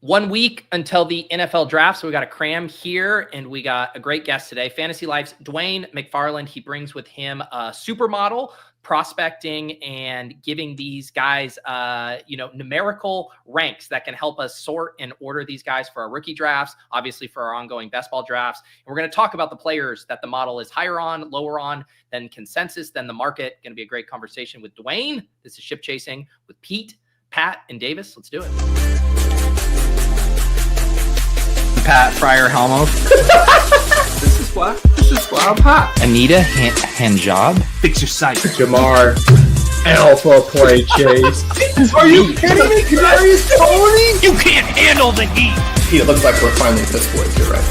1 week until the NFL draft, so we got a cram here, and we got a great guest today. Fantasy Life's Dwain McFarland. He brings with him a supermodel, prospecting, and giving these guys, numerical ranks that can help us sort and order these guys for our rookie drafts, obviously for our ongoing best ball drafts. And we're going to talk about the players that the model is higher on, lower on than consensus, than the market. Going to be a great conversation with Dwain. This is Ship Chasing with Pete, Pat, and Davis. Let's do it. Pat Fryer Helmo. This is why I'm hot. Anita Handjob. Fix your site. Jamar. Alpha play chase. Are you kidding me? Kadarius Toney? You can't handle the heat. It looks like we're finally Fist Boys. You're right.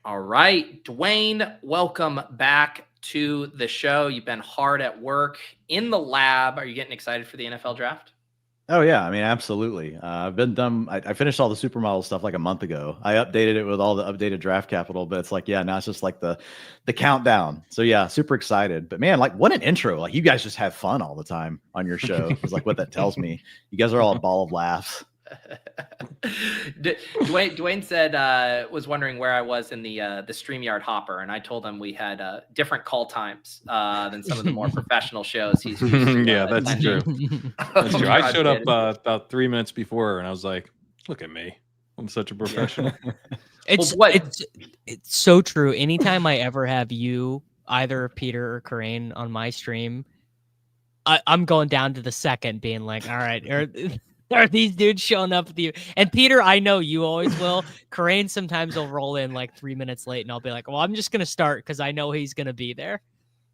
All right, Dwain, welcome back to the show. You've been hard at work in the lab. Are you getting excited for the NFL draft? Oh yeah, I mean, absolutely. I've been done. I finished all the supermodel stuff like a month ago. I updated it with all the updated draft capital, but it's like, yeah, now it's just like the countdown. So yeah, super excited. But man, like, what an intro! Like, you guys just have fun all the time on your show. It's like what that tells me. You guys are all a ball of laughs. Dwain said was wondering where I was in the StreamYard hopper, and I told him we had different call times than some of the more professional shows he's used to, yeah, that's attending. true. That's true. I showed up about 3 minutes before, and I was like, "Look at me, I'm such a professional." It's so true. Anytime I ever have you, either Peter or Corain, on my stream, I'm going down to the second, being like, "All right." Are these dudes showing up with you? And Peter, I know you always will. Corain sometimes will roll in like 3 minutes late, and I'll be like, "Well, I'm just gonna start because I know he's gonna be there."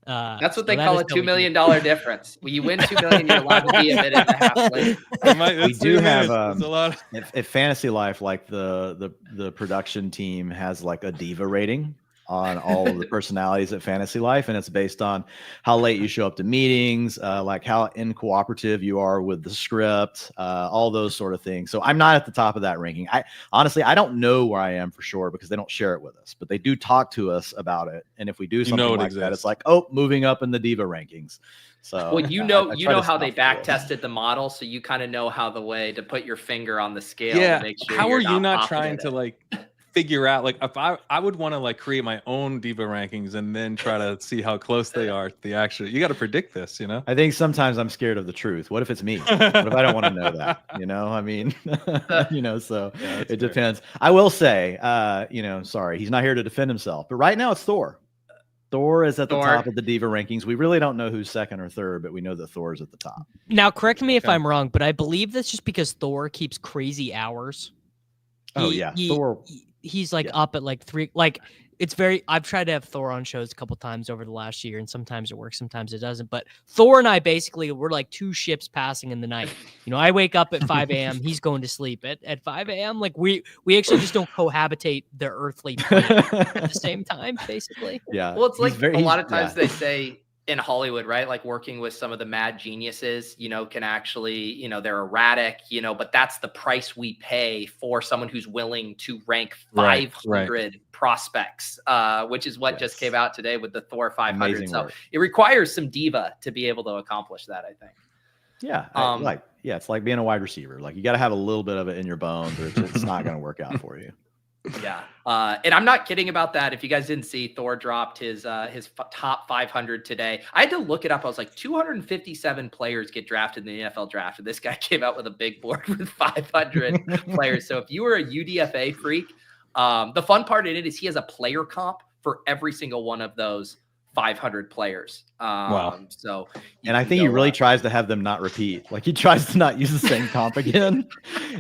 That's what they call a $2 million difference. When you win $2 million, you're allowed to be a minute and a half late. We do have a lot. If Fantasy Life, like the production team has like a diva rating on all of the personalities at Fantasy Life, and it's based on how late you show up to meetings, like how uncooperative you are with the script, all those sort of things. So I'm not at the top of that ranking. I honestly don't know where I am for sure because they don't share it with us, but they do talk to us about it. And if we do something like that, it's like, oh, moving up in the diva rankings. So well, you know how they back tested the model, so you kind of know how the way to put your finger on the scale. Yeah. To make sure how are you not trying to like figure out, like, if I would want to like create my own diva rankings and then try to see how close they are to the actual. You got to predict this, you know. I think sometimes I'm scared of the truth. What if it's me? What if I don't want to know that? You know, I mean, so yeah, it depends. I will say, sorry, he's not here to defend himself, but right now it's Thor. Thor is at the top of the diva rankings. We really don't know who's second or third, but we know that Thor is at the top. Now, correct me if I'm wrong, but I believe that's just because Thor keeps crazy hours. Thor. He's like up at like 3. Like, it's very. I've tried to have Thor on shows a couple times over the last year, and sometimes it works, sometimes it doesn't. But Thor and I we're like two ships passing in the night. You know, I wake up at 5 a.m. He's going to sleep at 5 a.m. Like we actually just don't cohabitate the earthly plane at the same time, basically. Yeah. Well, it's like a lot of times they say in Hollywood, right? Like working with some of the mad geniuses, can actually, they're erratic, but that's the price we pay for someone who's willing to rank 500 prospects, which is what just came out today with the Thor 500. Amazing so work. It requires some diva to be able to accomplish that, I think. Yeah. It's like being a wide receiver. Like, you got to have a little bit of it in your bones or it's not going to work out for you. Yeah. And I'm not kidding about that. If you guys didn't see, Thor dropped his top 500 today. I had to look it up. I was like, 257 players get drafted in the NFL draft. And this guy came out with a big board with 500 players. So if you were a UDFA freak, the fun part in it is he has a player comp for every single one of those 500 players. Wow. So, and I think he really tries to have them not repeat. Like, he tries to not use the same comp again.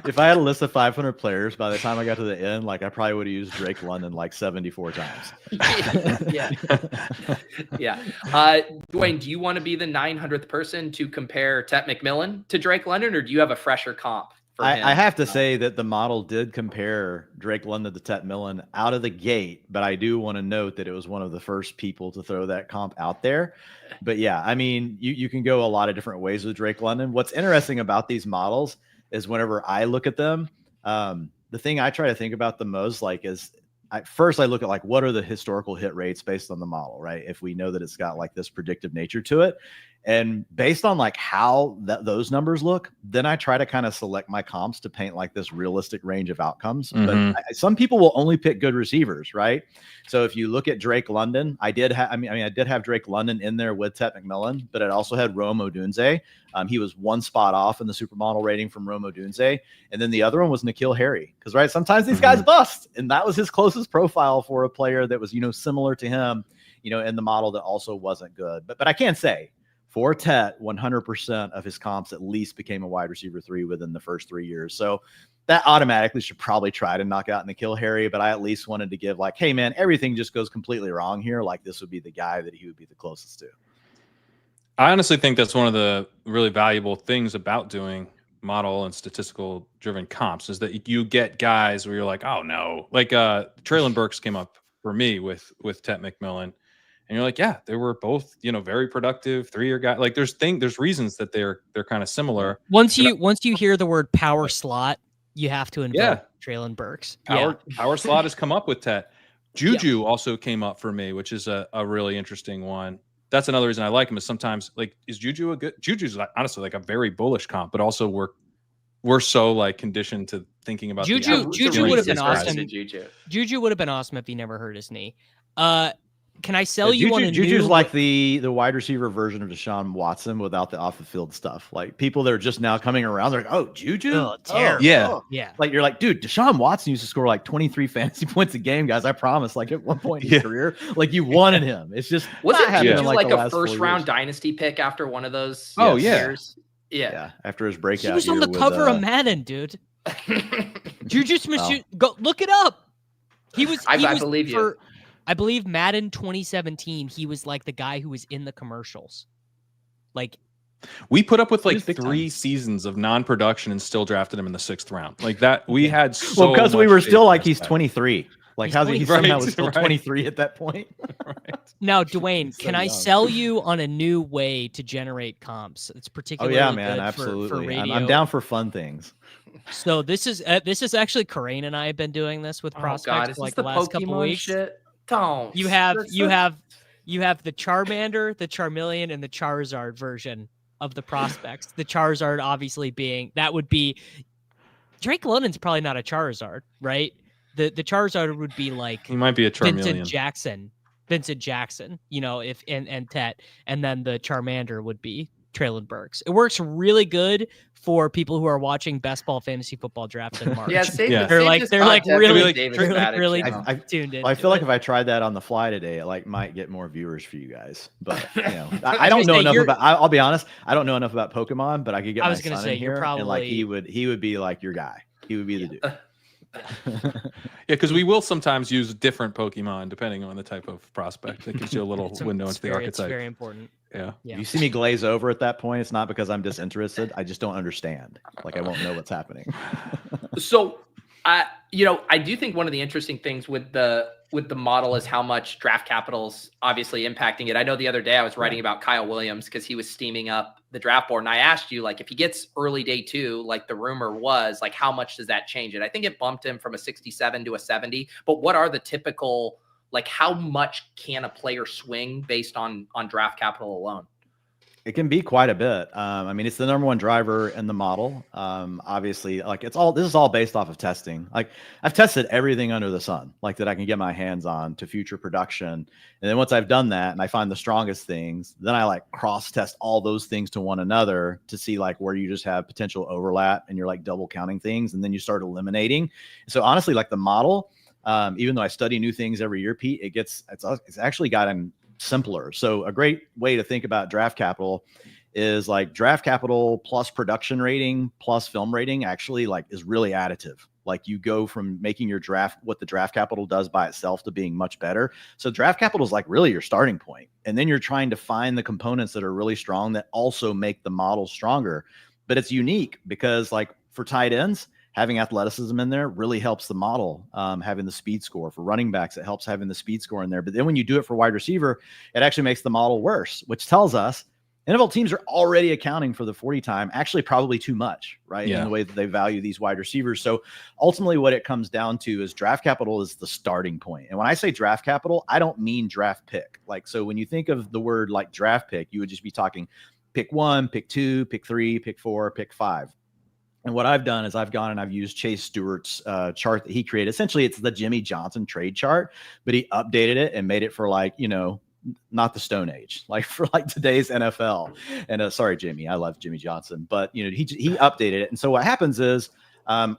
If I had a list of 500 players, by the time I got to the end, like, I probably would have used Drake London like 74 times. Yeah. Dwain, do you want to be the 900th person to compare Tet McMillan to Drake London, or do you have a fresher comp? I have to say that the model did compare Drake London to Tet Millen out of the gate, but I do want to note that it was one of the first people to throw that comp out there. But yeah, I mean, you can go a lot of different ways with Drake London. What's interesting about these models is whenever I look at them, the thing I try to think about the most, like, is first I look at like, what are the historical hit rates based on the model, right? If we know that it's got like this predictive nature to it, and based on like how those numbers look, then I try to kind of select my comps to paint like this realistic range of outcomes. But some people will only pick good receivers, right? So if you look at Drake London, I did have Drake London in there with Tet McMillan, but it also had Rome Odunze. He was one spot off in the supermodel rating from Rome Odunze. And then the other one was N'Keal Harry. Because, right, sometimes these guys bust. And that was his closest profile for a player that was, similar to him, in the model that also wasn't good. But I can say, for Tet, 100% of his comps at least became a wide receiver 3 within the first 3 years. So that automatically should probably try to knock out N'Keal Harry. But I at least wanted to give like, hey, man, everything just goes completely wrong here. Like this would be the guy that he would be the closest to. I honestly think that's one of the really valuable things about doing model and statistical driven comps is that you get guys where you're like, oh no, like Treylon Burks came up for me with Tet McMillan. And you're like, yeah, they were both, very productive 3-year guy. Like there's reasons that they're kind of similar. Once you hear the word power slot, you have to invoke Treylon Burks. Power slot has come up with Tet. Juju also came up for me, which is a really interesting one. That's another reason I like him is sometimes like, is Juju Juju's honestly like a very bullish comp, but also we're so like conditioned to thinking about Juju would have been awesome. Juju would have been awesome if he never hurt his knee. Can I sell you on a Juju's like the wide receiver version of Deshaun Watson without the off the field stuff. Like people that are just now coming around, they're like, oh, Juju? Oh, terrible. Yeah. Like you're like, dude, Deshaun Watson used to score like 23 fantasy points a game, guys. I promise. Like at one point in his career, like you wanted him. It's just wasn't Juju like a first round dynasty pick after one of those years? Yeah. After his breakout. He was on the cover of Madden, dude. Juju Smith, go look it up. I believe you. I believe Madden 2017, he was like the guy who was in the commercials. Like we put up with like 3 seasons of non-production and still drafted him in the 6th round. Like that we had so because we were still like he's 23. Like how's he somehow was still 23 at that point? Right. Now, Dwayne, can I sell you on a new way to generate comps? It's particularly man, good absolutely. For radio. I'm down for fun things. So this is actually Corain and I have been doing this with prospects for like the last couple weeks. Shit? Don't. You have the Charmander, the Charmeleon, and the Charizard version of the prospects. The Charizard obviously would be Drake London's probably not a Charizard, right? The Charizard would be like he might be a Charmeleon. Vincent Jackson, if and Tet, and then the Charmander would be Treylon Burks. It works really good for people who are watching best ball fantasy football drafts in March. They're like really tuned in. I feel like if I tried that on the fly today, it like might get more viewers for you guys. But I don't know enough about. I'll be honest, I don't know enough about Pokemon, but I could get my son in here, and like he would be like your guy. He would be the dude. Because we will sometimes use different Pokemon depending on the type of prospect. It gives you a little window into the archetype. It's very important. Yeah. If you see me glaze over at that point, it's not because I'm disinterested. I just don't understand. Like I won't know what's happening. So, I do think one of the interesting things with the model is how much draft capital's obviously impacting it. I know the other day I was writing about Kyle Williams because he was steaming up the draft board, and I asked you, like, if he gets early day 2, like the rumor was, like, how much does that change it? I think it bumped him from a 67 to a 70. But what are the typical, like, how much can a player swing based on draft capital alone? It can be quite a bit. I mean, it's the number 1 driver in the model. Obviously, like this is all based off of testing. Like I've tested everything under the sun, like that I can get my hands on to future production. And then once I've done that and I find the strongest things, then I like cross test all those things to one another to see like where you just have potential overlap and you're like double counting things. And then you start eliminating. So honestly, like the model, even though I study new things every year, Pete, it's actually gotten simpler. So a great way to think about draft capital is like draft capital plus production rating plus film rating actually like is really additive. Like you go from making your draft, what the draft capital does by itself, to being much better. So draft capital is like really your starting point. And then you're trying to find the components that are really strong that also make the model stronger. But it's unique because like for tight ends, having athleticism in there really helps the model. Having the speed score for running backs, it helps having the speed score in there. But then when you do it for wide receiver, it actually makes the model worse, which tells us NFL teams are already accounting for the 40 time, actually probably too much, right? Yeah. In the way that they value these wide receivers. So ultimately what it comes down to is draft capital is the starting point. And when I say draft capital, I don't mean draft pick. Like, so when you think of the word like draft pick, you would just be talking pick 1, pick 2, pick 3, pick 4, pick 5. And what I've done is I've gone and I've used Chase Stewart's chart that he created. Essentially, it's the Jimmy Johnson trade chart, but he updated it and made it for like, not the Stone Age, like for like today's NFL. And sorry, Jimmy, I love Jimmy Johnson, but he updated it. And so what happens is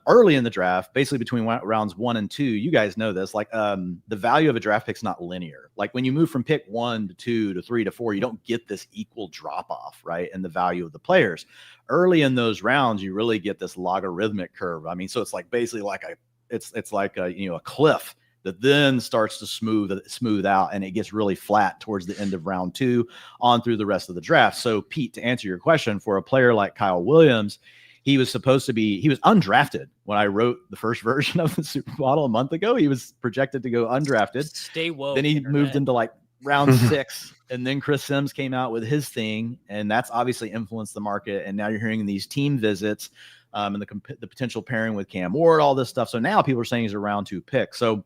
early in the draft, basically between rounds 1 and 2, you guys know this, like the value of a draft pick is not linear. Like when you move from pick 1 to 2 to 3 to 4, you don't get this equal drop off, right? And the value of the players early in those rounds, you really get this logarithmic curve. I mean, so it's like basically like it's like a cliff that then starts to smooth out, and it gets really flat towards the end of round 2 on through the rest of the draft. So Pete, to answer your question, for a player like Kyle Williams, he was undrafted when I wrote the first version of the Supermodel a month ago. He was projected to go undrafted. Stay woke. Then he moved into like round 6, and then Chris Sims came out with his thing, and that's obviously influenced the market. And now you're hearing these team visits and the potential pairing with Cam Ward, all this stuff. So now people are saying he's a round 2 pick. So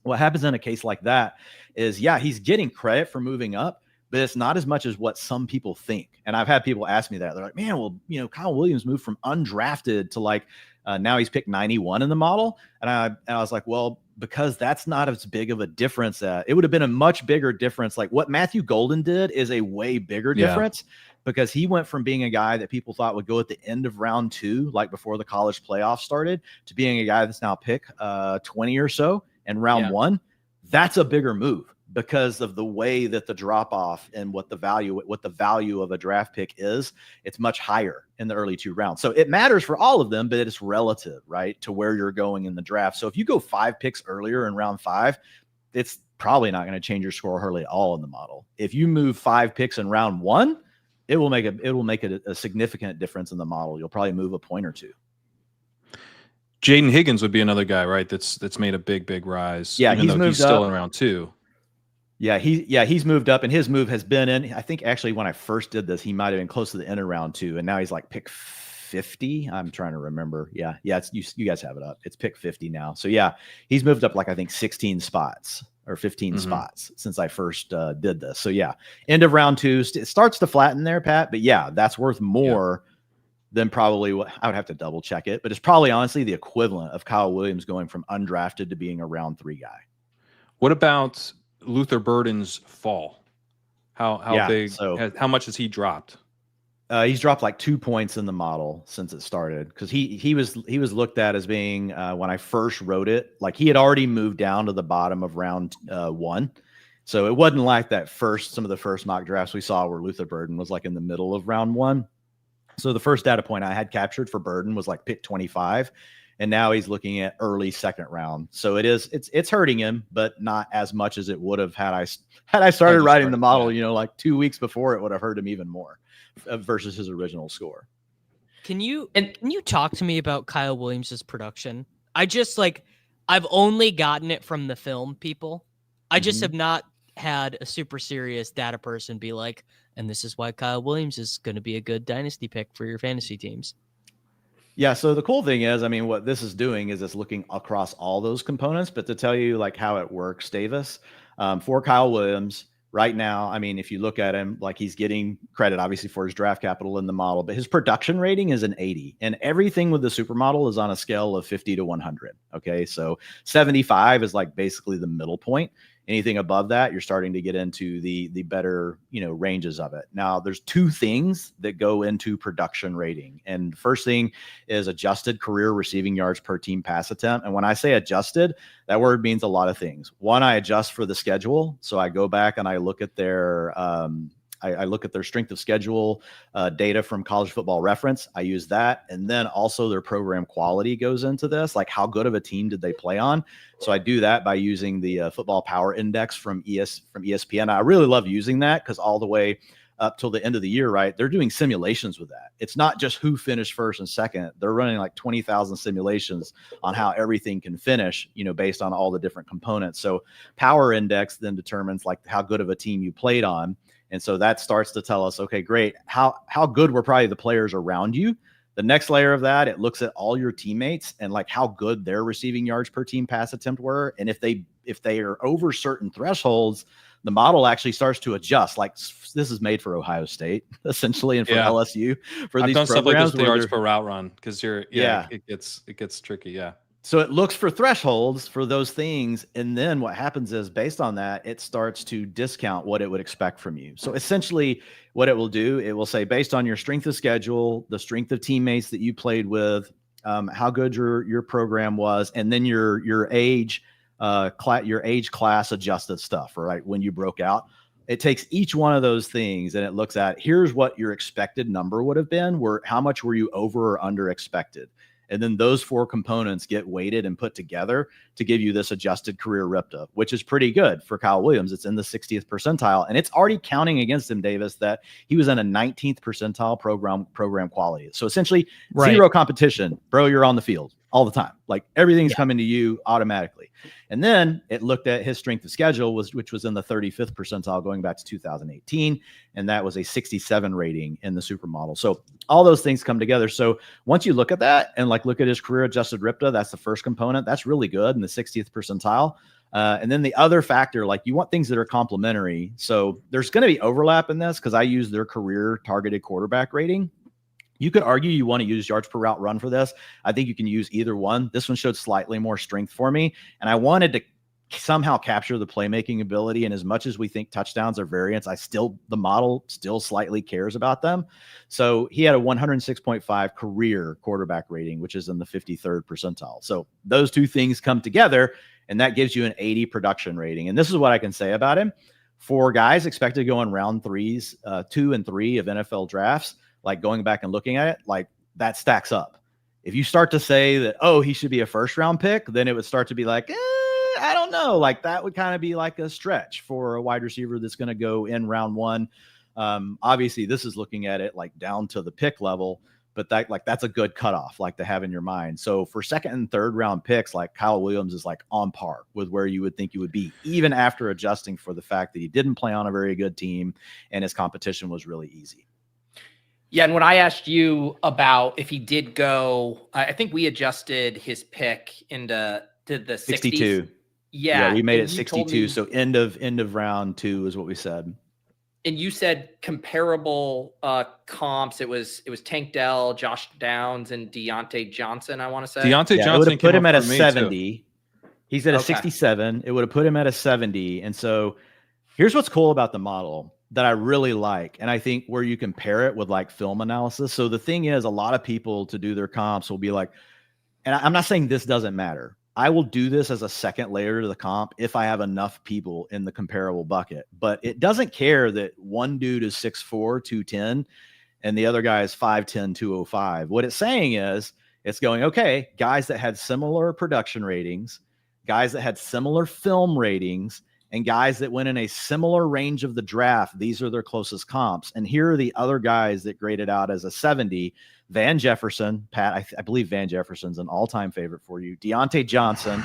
what happens in a case like that is, yeah, he's getting credit for moving up, but it's not as much as what some people think. And I've had people ask me that. They're like, man, well, Kyle Williams moved from undrafted to like now he's picked 91 in the model. And I was like, well, because that's not as big of a difference. It would have been a much bigger difference. Like what Matthew Golden did is a way bigger difference, because he went from being a guy that people thought would go at the end of round 2, like before the college playoffs started, to being a guy that's now pick 20 or so in round 1. That's a bigger move because of the way that the drop off and what the value of a draft pick is. It's much higher in the early 2 rounds. So it matters for all of them, but it's relative, right, to where you're going in the draft. So if you go 5 picks earlier in round 5, it's probably not going to change your score hardly at all in the model. If you move 5 picks in round 1, it will make a significant difference in the model. You'll probably move a point or 2. Jaden Higgins would be another guy, right? That's made a big rise. Yeah, he's still in round 2. Yeah, he's moved up, and his move has been in. I think actually when I first did this, he might have been close to the end of round 2, and now he's like pick 50. I'm trying to remember. Yeah, it's you guys have it up. It's pick 50 now. So yeah, he's moved up like I think 16 spots or 15 spots since I first did this. So yeah, end of round 2, it starts to flatten there, Pat. But yeah, that's worth more than probably what I would have to double check it, but it's probably honestly the equivalent of Kyle Williams going from undrafted to being a round 3 guy. What about Luther Burden's fall? How big? So, how much has he dropped? He's dropped like 2 points in the model since it started, because he was looked at as being when I first wrote it, like he had already moved down to the bottom of round 1. So it wasn't like some of the first mock drafts we saw where Luther Burden was like in the middle of round 1. So the first data point I had captured for Burden was like pick 25, and now he's looking at early 2nd round. So it's hurting him, but not as much as it would have had I started writing the model. Like 2 weeks before, it would have hurt him even more versus his original score. Can you talk to me about Kyle Williams's production? I've only gotten it from the film people. I just have not had a super serious data person be like, and this is why Kyle Williams is going to be a good dynasty pick for your fantasy teams. Yeah. So the cool thing is, I mean, what this is doing is it's looking across all those components, but to tell you like how it works, Davis, for Kyle Williams right now, I mean, if you look at him, like he's getting credit obviously for his draft capital in the model, but his production rating is an 80, and everything with the supermodel is on a scale of 50 to 100. Okay. So 75 is like basically the middle point. Anything above that, you're starting to get into the better, ranges of it. Now, there's 2 things that go into production rating. And first thing is adjusted career receiving yards per team pass attempt. And when I say adjusted, that word means a lot of things. One, I adjust for the schedule. So I go back and I look at their I look at their strength of schedule data from College Football Reference. I use that. And then also their program quality goes into this, like how good of a team did they play on? So I do that by using the Football Power Index from ESPN. I really love using that because all the way up till the end of the year, right, they're doing simulations with that. It's not just who finished first and second. They're running like 20,000 simulations on how everything can finish, based on all the different components. So Power Index then determines like how good of a team you played on. And so that starts to tell us, okay, great. How good were probably the players around you? The next layer of that, it looks at all your teammates and like how good their receiving yards per team pass attempt were. And if they are over certain thresholds, the model actually starts to adjust. Like this is made for Ohio State, essentially, and for LSU. For I've these done stuff like this with programs yards per route run because it gets tricky. Yeah. So it looks for thresholds for those things. And then what happens is based on that, it starts to discount what it would expect from you. So essentially what it will do, it will say based on your strength of schedule, the strength of teammates that you played with, how good your program was, and then your age class adjusted stuff, right? When you broke out, it takes each one of those things and it looks at here's what your expected number would have been, how much were you over or under expected? And then those 4 components get weighted and put together to give you this adjusted career RIPTA, which is pretty good for Kyle Williams. It's in the 60th percentile, and it's already counting against him, Davis, that he was in a 19th percentile program quality. So essentially zero competition, bro. You're on the field all the time. Like everything's coming to you automatically. And then it looked at his strength of schedule, which was in the 35th percentile going back to 2018. And that was a 67 rating in the supermodel. So all those things come together. So once you look at that and like look at his career adjusted RIPTA, that's the first component. That's really good in the 60th percentile. And then the other factor, like you want things that are complementary. So there's going to be overlap in this because I use their career targeted quarterback rating. You could argue you want to use yards per route run for this. I think you can use either one. This one showed slightly more strength for me. And I wanted to somehow capture the playmaking ability. And as much as we think touchdowns are variants, the model still slightly cares about them. So he had a 106.5 career quarterback rating, which is in the 53rd percentile. So those two things come together and that gives you an 80 production rating. And this is what I can say about him. For guys expected to go in round 2 and 3 of NFL drafts, like going back and looking at it, like that stacks up. If you start to say that, oh, he should be a first round pick, then it would start to be like, I don't know. Like that would kind of be like a stretch for a wide receiver that's going to go in round 1. Obviously this is looking at it like down to the pick level, but that's a good cutoff like to have in your mind. So for second and third round picks, like Kyle Williams is like on par with where you would think you would be, even after adjusting for the fact that he didn't play on a very good team and his competition was really easy. Yeah, and when I asked you about if he did go, I think we adjusted his pick into the 62. 60s. Yeah, we made it 62. So end of round 2 is what we said. And you said comparable comps. It was Tank Dell, Josh Downs, and Deontay Johnson. I want to say Deontay Johnson it would have put him at a 70. He's at a 67. It would have put him at a 70. And so here's what's cool about the model that I really like. And I think where you compare it with like film analysis. So the thing is, a lot of people to do their comps will be like, and I'm not saying this doesn't matter. I will do this as a second layer to the comp if I have enough people in the comparable bucket, but it doesn't care that one dude is 6'4", 210, and the other guy is 5'10", 205. What it's saying is it's going, okay, guys that had similar production ratings, guys that had similar film ratings, and guys that went in a similar range of the draft, these are their closest comps. And here are the other guys that graded out as a 70. Van Jefferson, Pat, I believe Van Jefferson's an all-time favorite for you. Deontay Johnson.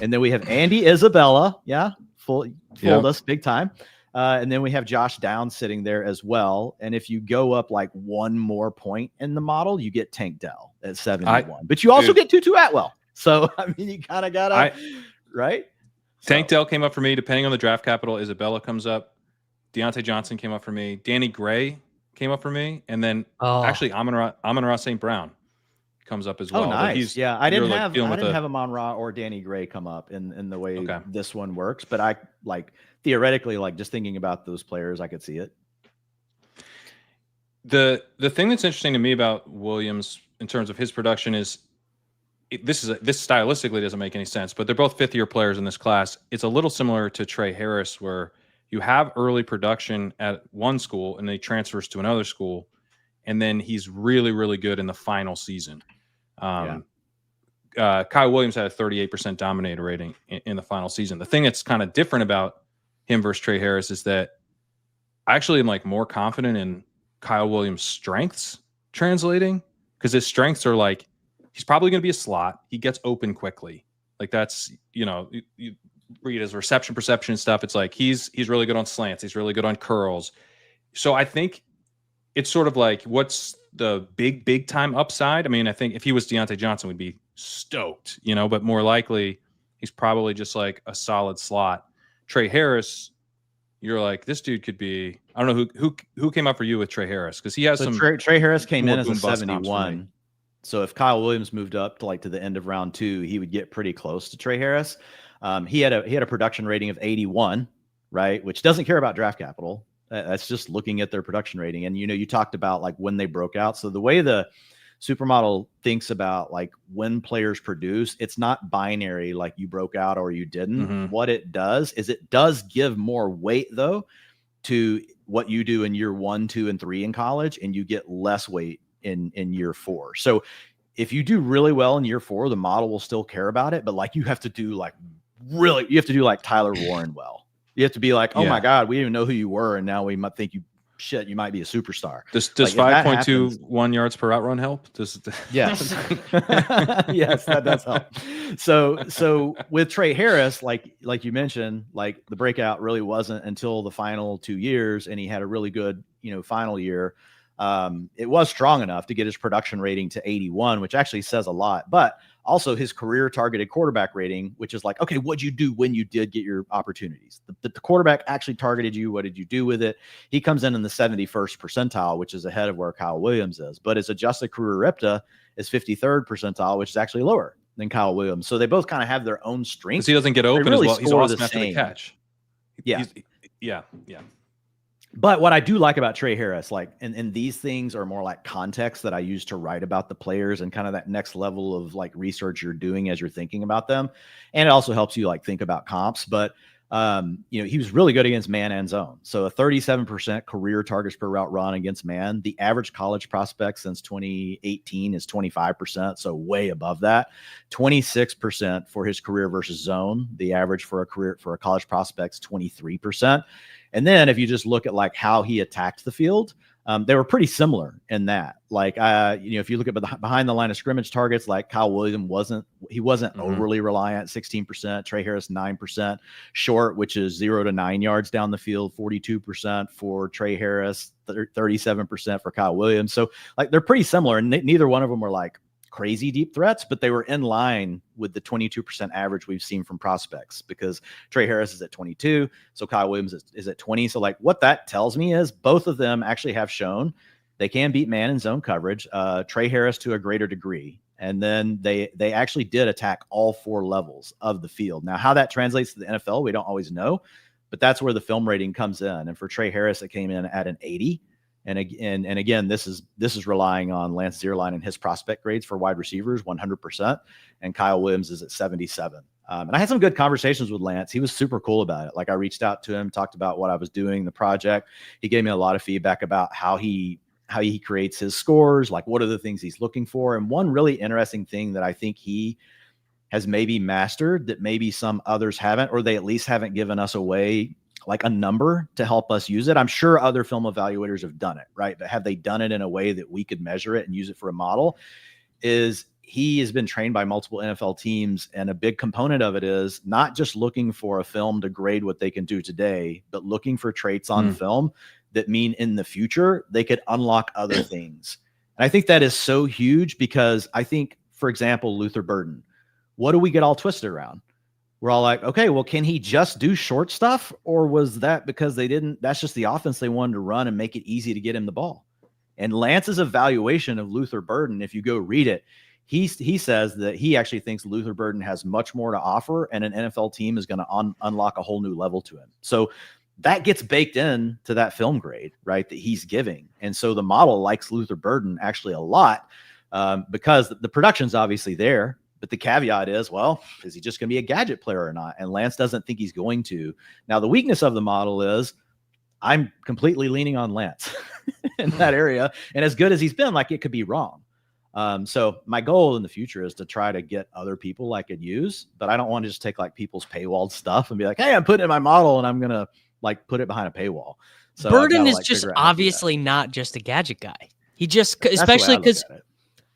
And then we have Andy Isabella. Yeah, fooled us big time. And then we have Josh Downs sitting there as well. And if you go up like one more point in the model, you get Tank Dell at 71. But you also get Tutu Atwell. So, I mean, you kind of got to, right? Tank Dell came up for me, depending on the draft capital. Isabella comes up. Deontay Johnson came up for me. Danny Gray came up for me. And then actually Amon-Ra St. Brown comes up as well. Oh, nice. I didn't have Amon-Ra or Danny Gray come up in the way this one works. But I like theoretically, like just thinking about those players, I could see it. The thing that's interesting to me about Williams in terms of his production is this stylistically doesn't make any sense, but they're both fifth-year players in this class. It's a little similar to Tre Harris, where you have early production at one school and then he transfers to another school, and then he's really, really good in the final season. Kyle Williams had a 38% dominator rating in the final season. The thing that's kind of different about him versus Tre Harris is that I actually am like more confident in Kyle Williams' strengths translating, because his strengths are like, he's probably going to be a slot. He gets open quickly. Like that's, you read his reception perception stuff. It's like, he's really good on slants. He's really good on curls. So I think it's sort of like, what's the big time upside? I mean, I think if he was Deontay Johnson, we'd be stoked, but more likely he's probably just like a solid slot. Tre Harris, you're like, this dude could be, I don't know who came up for you with Tre Harris, because he has some. Tre Harris came in as a boom bust 71. So if Kyle Williams moved up to the end of round 2, he would get pretty close to Tre Harris. He had a production rating of 81, right? Which doesn't care about draft capital. That's just looking at their production rating. And you talked about like when they broke out. So the way the supermodel thinks about like when players produce, it's not binary like you broke out or you didn't. Mm-hmm. What it does is it does give more weight though to what you do in year 1, 2, and 3 in college, and you get less weight in year 4. So if you do really well in year 4, the model will still care about it, but like you have to do like Tyler Warren well. You have to be like, oh my God, we didn't even know who you were, and now we might think you might be a superstar. Does 5.21 yards per route run help? Yes. Yes, that does help. So with Tre Harris, like you mentioned, like the breakout really wasn't until the final 2 years, and he had a really good, final year. It was strong enough to get his production rating to 81, which actually says a lot, but also his career targeted quarterback rating, which is like, okay, what'd you do when you did get your opportunities? The quarterback actually targeted you. What did you do with it? He comes in the 71st percentile, which is ahead of where Kyle Williams is, but his adjusted career RIPTA is 53rd percentile, which is actually lower than Kyle Williams. So they both kind of have their own strengths. Because he doesn't get open really as well. He's awesome after the catch. Yeah. Yeah. But what I do like about Tre Harris, like, and these things are more like context that I use to write about the players and kind of that next level of like research you're doing as you're thinking about them. And it also helps you like think about comps. But, he was really good against man and zone. So a 37% career targets per route run against man. The average college prospect since 2018 is 25%. So way above that. 26% for his career versus zone. The average for a college prospect is 23%. And then if you just look at like how he attacked the field, they were pretty similar in that. Like, if you look at behind the line of scrimmage targets, like Kyle Williams wasn't overly reliant, 16%, Tre Harris 9%, short, which is 0 to 9 yards down the field, 42% for Tre Harris, 37% for Kyle Williams. So like they're pretty similar, and neither one of them were like crazy deep threats, but they were in line with the 22% average we've seen from prospects, because Tre Harris is at 22. So Kyle Williams is at 20. So like what that tells me is both of them actually have shown they can beat man and zone coverage, Tre Harris to a greater degree. And then they actually did attack all 4 levels of the field. Now, how that translates to the NFL, we don't always know, but that's where the film rating comes in. And for Tre Harris, it came in at an 80. And again, this is relying on Lance Zierlein and his prospect grades for wide receivers, 100%. And Kyle Williams is at 77. And I had some good conversations with Lance. He was super cool about it. Like I reached out to him, talked about what I was doing, the project. He gave me a lot of feedback about how he creates his scores, like what are the things he's looking for. And one really interesting thing that I think he has maybe mastered that maybe some others haven't, or they at least haven't given us a way, like a number to help us use it. I'm sure other film evaluators have done it, right? But have they done it in a way that we could measure it and use it for a model? Is he has been trained by multiple NFL teams. And a big component of it is not just looking for a film to grade what they can do today, but looking for traits on film that mean in the future, they could unlock other things. And I think that is so huge, because I think, for example, Luther Burden, what do we get all twisted around? We're all like, okay, well, can he just do short stuff? Or was that because that's just the offense they wanted to run and make it easy to get him the ball? And Lance's evaluation of Luther Burden, if you go read it, he says that he actually thinks Luther Burden has much more to offer, and an NFL team is going to unlock a whole new level to him. So that gets baked in to that film grade, right, that he's giving. And so the model likes Luther Burden actually a lot, because the production's obviously there. But the caveat is, well, is he just going to be a gadget player or not? And Lance doesn't think he's going to. Now, the weakness of the model is I'm completely leaning on Lance in that area. And as good as he's been, like, it could be wrong. So my goal in the future is to try to get other people I could use, but I don't want to just take like people's paywalled stuff and be like, hey, I'm putting it in my model and I'm going to like put it behind a paywall. So Burden is just obviously not just a gadget guy. He just, especially because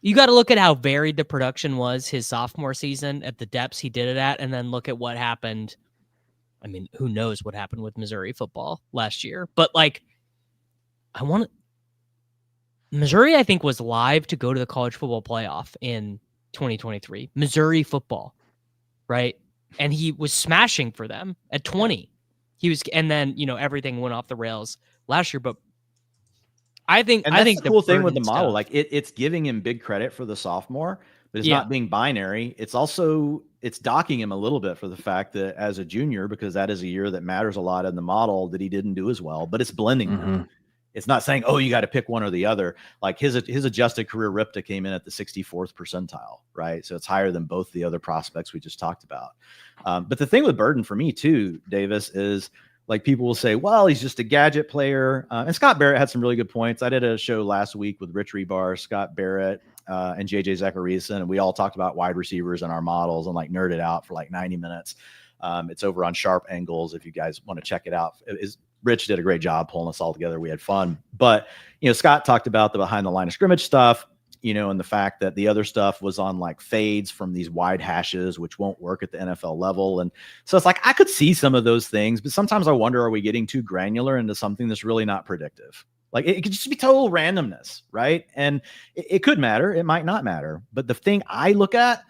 you got to look at how varied the production was his sophomore season at the depths he did it at, and then look at what happened. I mean, who knows what happened with Missouri football last year, but like Missouri, I think, was live to go to the college football playoff in 2023. Missouri football, right? And he was smashing for them at 20. He was, and then everything went off the rails last year. But I think the cool thing with the Burden model, stuff, like it's giving him big credit for the sophomore, but it's Yeah. not being binary. It's also docking him a little bit for the fact that as a junior, because that is a year that matters a lot in the model, that he didn't do as well. But it's blending them. It's not saying, oh, you got to pick one or the other. Like his adjusted career RIPTA came in at the 64th percentile, right? So it's higher than both the other prospects we just talked about. But the thing with Burden for me too, Davis, is like people will say, well, he's just a gadget player. And Scott Barrett had some really good points. I did a show last week with Rich Rebar, Scott Barrett, and JJ Zachariason, and we all talked about wide receivers and our models and like nerded out for like 90 minutes. It's over on Sharp Angles if you guys want to check it out. Rich did a great job pulling us all together. We had fun. But, Scott talked about the behind the line of scrimmage stuff, and the fact that the other stuff was on like fades from these wide hashes, which won't work at the NFL level. And so it's like, I could see some of those things, but sometimes I wonder, are we getting too granular into something that's really not predictive? Like it could just be total randomness, right? And it could matter. It might not matter. But the thing I look at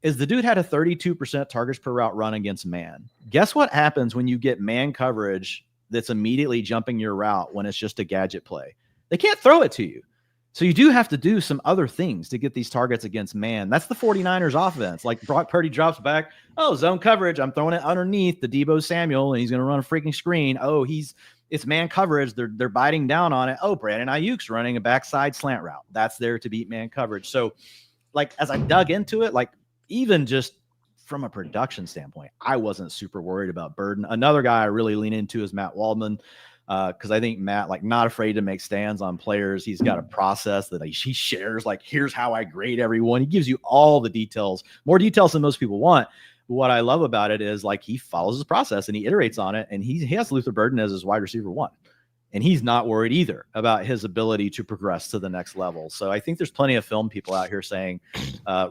is the dude had a 32% targets per route run against man. Guess what happens when you get man coverage that's immediately jumping your route when it's just a gadget play? They can't throw it to you. So you do have to do some other things to get these targets against man. That's the 49ers offense. Like Brock Purdy drops back. Oh, zone coverage. I'm throwing it underneath the Deebo Samuel, and he's going to run a freaking screen. Oh, it's man coverage. They're biting down on it. Oh, Brandon Ayuk's running a backside slant route. That's there to beat man coverage. So like, as I dug into it, like even just from a production standpoint, I wasn't super worried about Burden. Another guy I really lean into is Matt Waldman. Because I think Matt, like, not afraid to make stands on players. He's got a process that he shares. Like, here's how I grade everyone. He gives you all the details, more details than most people want. But what I love about it is like he follows his process and he iterates on it. And he has Luther Burden as his wide receiver 1. And he's not worried either about his ability to progress to the next level. So I think there's plenty of film people out here saying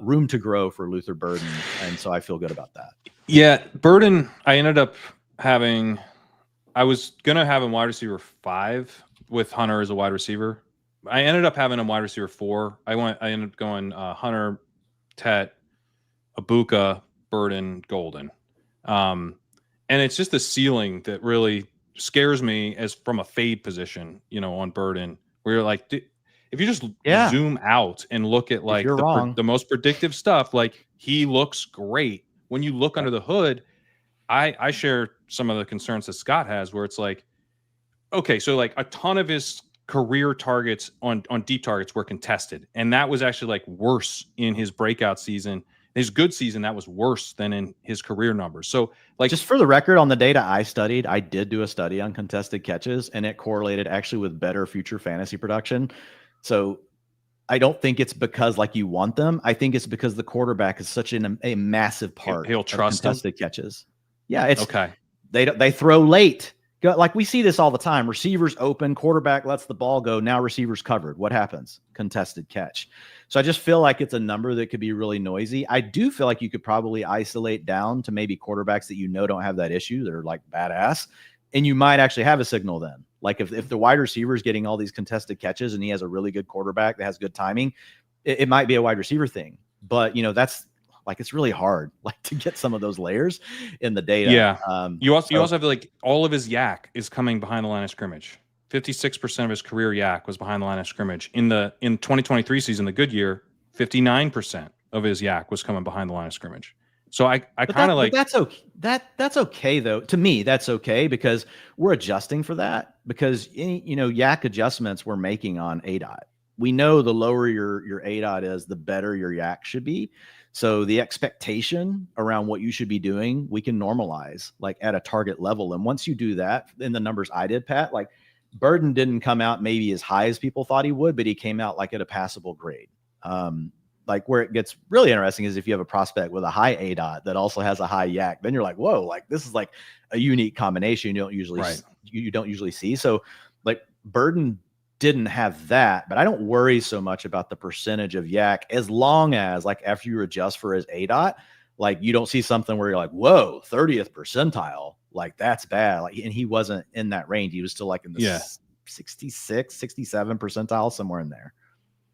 room to grow for Luther Burden. And so I feel good about that. Yeah, Burden, I ended up having. I was going to have him wide receiver 5 with Hunter as a wide receiver. I ended up having him wide receiver 4. I ended up going Hunter, Tet, Abuka, Burden, Golden. And it's just the ceiling that really scares me as from a fade position, on Burden, where you're like, if you just zoom out and look at like the most predictive stuff, like he looks great. When you look under the hood, I share some of the concerns that Scott has, where it's like, okay, so like a ton of his career targets on deep targets were contested. And that was actually like worse in his breakout season. His good season, that was worse than in his career numbers. So like, just for the record, on the data I studied, I did do a study on contested catches, and it correlated actually with better future fantasy production. So I don't think it's because like you want them. I think it's because the quarterback is such a massive part he'll trust of contested catches. Yeah, it's okay. They throw late. Like we see this all the time. Receivers open, quarterback lets the ball go. Now receivers covered. What happens? Contested catch. So I just feel like it's a number that could be really noisy. I do feel like you could probably isolate down to maybe quarterbacks that don't have that issue. They're like badass. And you might actually have a signal then. Like if the wide receiver is getting all these contested catches and he has a really good quarterback that has good timing, it might be a wide receiver thing. But, that's like, it's really hard like to get some of those layers in the data. Yeah. You also have like all of his yak is coming behind the line of scrimmage. 56% of his career yak was behind the line of scrimmage. In 2023 season, the good year, 59% of his yak was coming behind the line of scrimmage. So I kind of like that's okay. That's okay though. To me, that's okay because we're adjusting for that, because yak adjustments we're making on ADOT. We know the lower your ADOT is, the better your yak should be. So the expectation around what you should be doing, we can normalize like at a target level. And once you do that, in the numbers I did, Pat, like Burden didn't come out maybe as high as people thought he would, but he came out like at a passable grade. Like where it gets really interesting is if you have a prospect with a high ADOT that also has a high yak, then you're like, whoa, like this is like a unique combination you don't usually see. So like Burden didn't have that, but I don't worry so much about the percentage of yak as long as like after you adjust for his ADOT, like you don't see something where you're like, whoa, 30th percentile, like that's bad. Like, and he wasn't in that range. He was still like in the 66, 67 percentile, somewhere in there.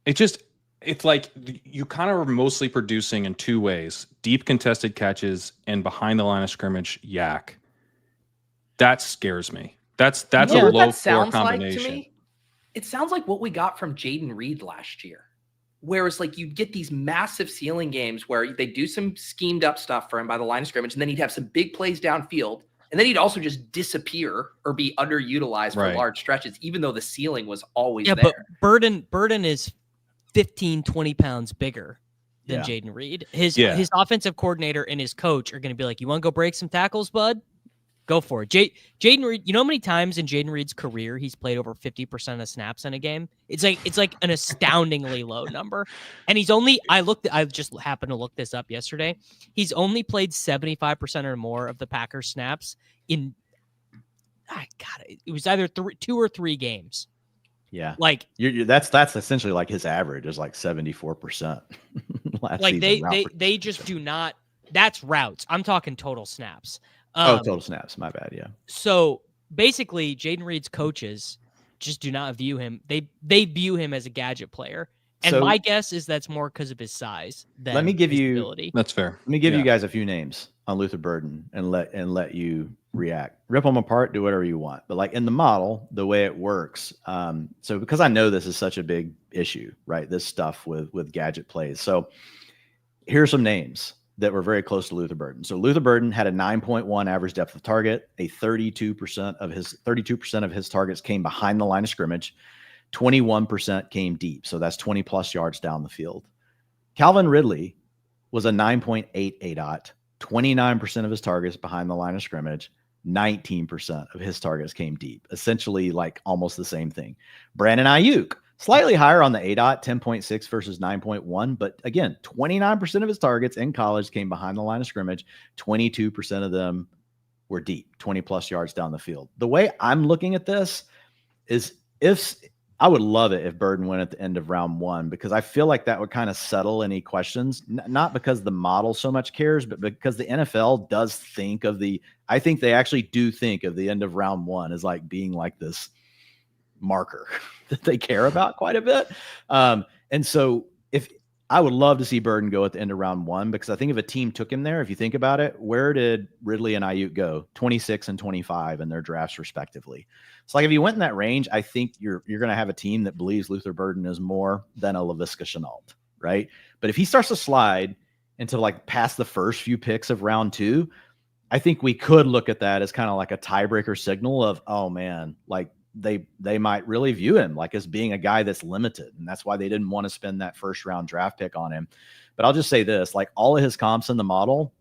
It's like you kind of are mostly producing in two ways: deep contested catches and behind the line of scrimmage yak. That scares me. That's a low floor combination. To me? It sounds like what we got from Jaden Reed last year. Whereas like you get these massive ceiling games where they do some schemed up stuff for him by the line of scrimmage, and then he'd have some big plays downfield. And then he'd also just disappear or be underutilized for large stretches, even though the ceiling was always there. But Burden is 15, 20 pounds bigger than Jaden Reed. His offensive coordinator and his coach are going to be like, you want to go break some tackles, bud? Go for it. Jaden Reed, you know how many times in Jaden Reed's career he's played over 50% of snaps in a game? It's like an astoundingly low number. And I just happened to look this up yesterday. He's only played 75% or more of the Packers snaps in it was either 2 or 3 games. Yeah. Like that's essentially like his average is like 74%. Like they just do not, that's routes. I'm talking total snaps. Total snaps. My bad. Yeah. So basically, Jaden Reed's coaches just do not view him. They view him as a gadget player, and my guess is that's more because of his size. Than his ability. That's fair. Let me give you guys a few names on Luther Burden and let you react. Rip them apart. Do whatever you want. But like in the model, the way it works. So because I know this is such a big issue, right? This stuff with gadget plays. So here's some names that were very close to Luther Burden. So Luther Burden had a 9.1 average depth of target. 32% of his targets came behind the line of scrimmage. 21% came deep. So that's 20 plus yards down the field. Calvin Ridley was a 9.8 ADOT. 29% of his targets behind the line of scrimmage. 19% of his targets came deep. Essentially like almost the same thing. Brandon Ayuk, slightly higher on the ADOT, 10.6 versus 9.1. But again, 29% of his targets in college came behind the line of scrimmage. 22% of them were deep, 20 plus yards down the field. The way I'm looking at this is I would love it if Burden went at the end of round 1, because I feel like that would kind of settle any questions, not because the model so much cares, but because the NFL does think of I think they actually do think of the end of round 1 as like being like this marker that they care about quite a bit. And so if I would love to see Burden go at the end of round 1, because I think if a team took him there, if you think about it, where did Ridley and Ayuk go? 26 and 25 in their drafts respectively. So like if you went in that range, I think you're going to have a team that believes Luther Burden is more than a Laviska Shenault, right? But if he starts to slide into like past the first few picks of round 2, I think we could look at that as kind of like a tiebreaker signal of, oh man, like they might really view him like as being a guy that's limited. And that's why they didn't want to spend that first round draft pick on him. But I'll just say this, like all of his comps in the model,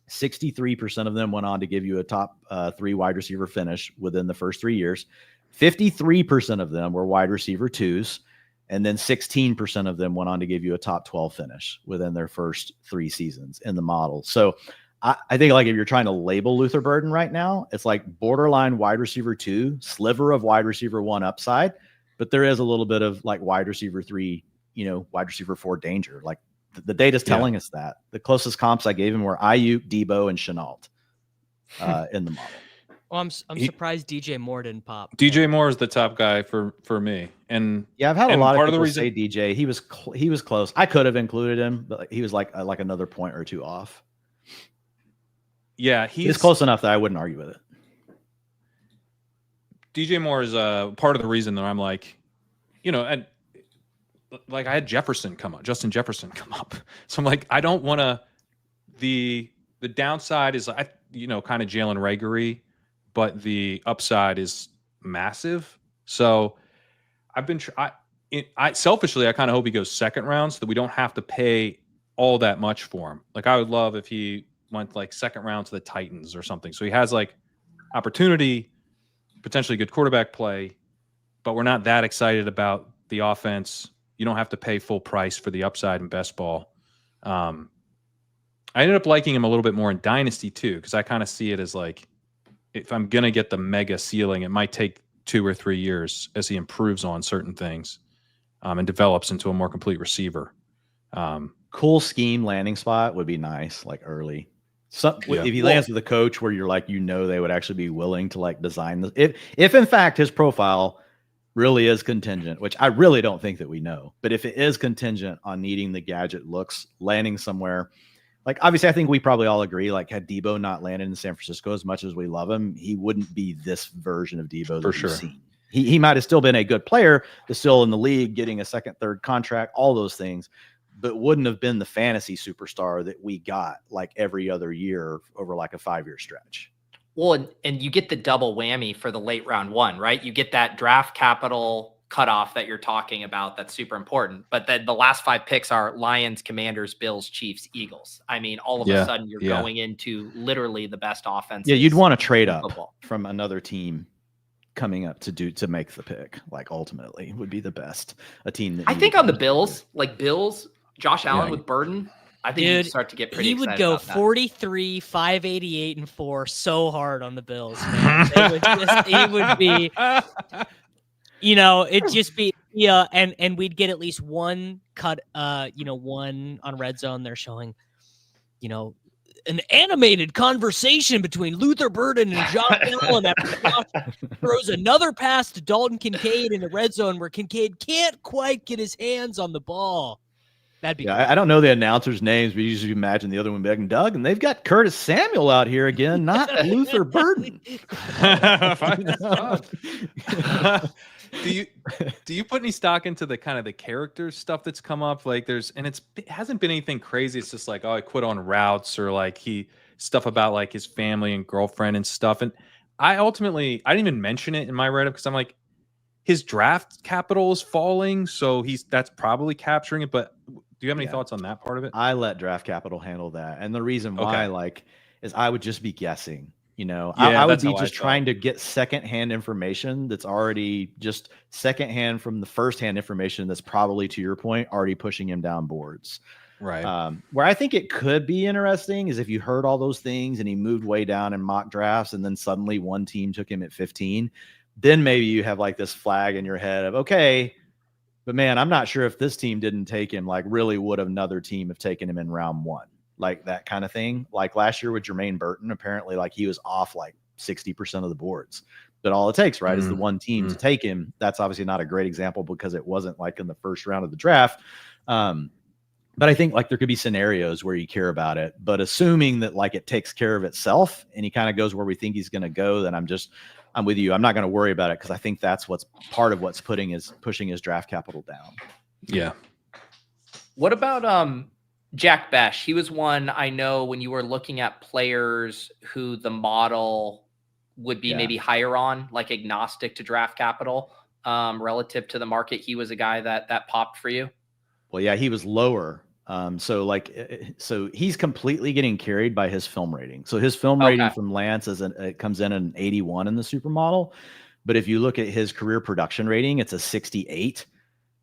63% of them went on to give you a top 3 wide receiver finish within the first 3 years. 53% of them were wide receiver 2s. And then 16% of them went on to give you a top 12 finish within their first 3 seasons in the model. So I think like if you're trying to label Luther Burden right now, it's like borderline wide receiver 2, sliver of wide receiver 1 upside, but there is a little bit of like wide receiver 3, wide receiver 4 danger. Like the data's telling us that. The closest comps I gave him were Ayuk, Debo, and Shenault in the model. Well, I'm surprised DJ Moore didn't pop. DJ Moore is the top guy for me. And yeah, I've had a lot of people say DJ. He was close. I could have included him, but he was like another point or 2 off. Yeah, he's close enough that I wouldn't argue with it. DJ Moore is part of the reason that I'm like, and like I had Justin Jefferson come up. So I'm like, I don't want to. The downside is kind of Jalen Reagor-y, but the upside is massive. So I've been selfishly, I kind of hope he goes second round so that we don't have to pay all that much for him. Like I would love if he went like second round to the Titans or something. So he has like opportunity, potentially good quarterback play, but we're not that excited about the offense. You don't have to pay full price for the upside in best ball. I ended up liking him a little bit more in Dynasty too, because I kind of see it as like, if I'm going to get the mega ceiling, it might take 2 or 3 years as he improves on certain things and develops into a more complete receiver. Cool scheme landing spot would be nice, like early. If he lands with a coach where you're like, they would actually be willing to like design this. If in fact his profile really is contingent, which I really don't think that we know, but if it is contingent on needing the gadget looks landing somewhere, like obviously I think we probably all agree, like had Debo not landed in San Francisco, as much as we love him, he wouldn't be this version of Debo that we've seen. He might have still been a good player, but still in the league, getting a second, third contract, all those things, but wouldn't have been the fantasy superstar that we got like every other year over like a 5-year stretch. Well, and you get the double whammy for the late round one, right? You get that draft capital cutoff that you're talking about. That's super important. But then the last 5 picks are Lions, Commanders, Bills, Chiefs, Eagles. I mean, all of a sudden you're going into literally the best offense. Yeah, you'd want to trade up from another team coming up to make the pick. Like ultimately would be the best. A team that I think on the Bills, like Bills, Josh Allen with Burden, I think you'd start to get pretty excited. He would go 43, 588, and 4 so hard on the Bills, man. It would be, it'd just be, and we'd get at least one cut, one on Red Zone. They're showing, an animated conversation between Luther Burden and Josh Allen after Josh throws another pass to Dalton Kincaid in the red zone where Kincaid can't quite get his hands on the ball. That'd be I don't know the announcers' names, but you usually imagine the other one being Doug, and they've got Curtis Samuel out here again, not Luther Burden. Do you put any stock into the kind of the character stuff that's come up? Like it hasn't been anything crazy. It's just like, oh, I quit on routes, or like stuff about like his family and girlfriend and stuff. And I didn't even mention it in my write-up because I'm like, his draft capital is falling, so that's probably capturing it. But do you have any thoughts on that part of it? I let draft capital handle that, and the reason why, is I would just be guessing. I would be just trying to get secondhand information that's already just secondhand from the firsthand information that's probably, to your point, already pushing him down boards. Right. Where I think it could be interesting is if you heard all those things and he moved way down in mock drafts, and then suddenly one team took him at 15. Then maybe you have like this flag in your head of, okay, but man, I'm not sure if this team didn't take him, like really would another team have taken him in round 1, like that kind of thing. Like last year with Jermaine Burton, apparently like he was off like 60% of the boards, but all it takes, right, is the one team to take him. That's obviously not a great example because it wasn't like in the first round of the draft. But I think like there could be scenarios where you care about it, but assuming that like it takes care of itself and he kind of goes where we think he's going to go, then I'm with you. I'm not going to worry about it because I think that's what's part of what's pushing his draft capital down. Yeah. What about Jack Bech? He was one I know when you were looking at players who the model would be maybe higher on, like agnostic to draft capital relative to the market. He was a guy that popped for you. Well, yeah, he was lower. So he's completely getting carried by his film rating. So his film rating from Lance it comes in at an 81 in the supermodel. But if you look at his career production rating, it's a 68.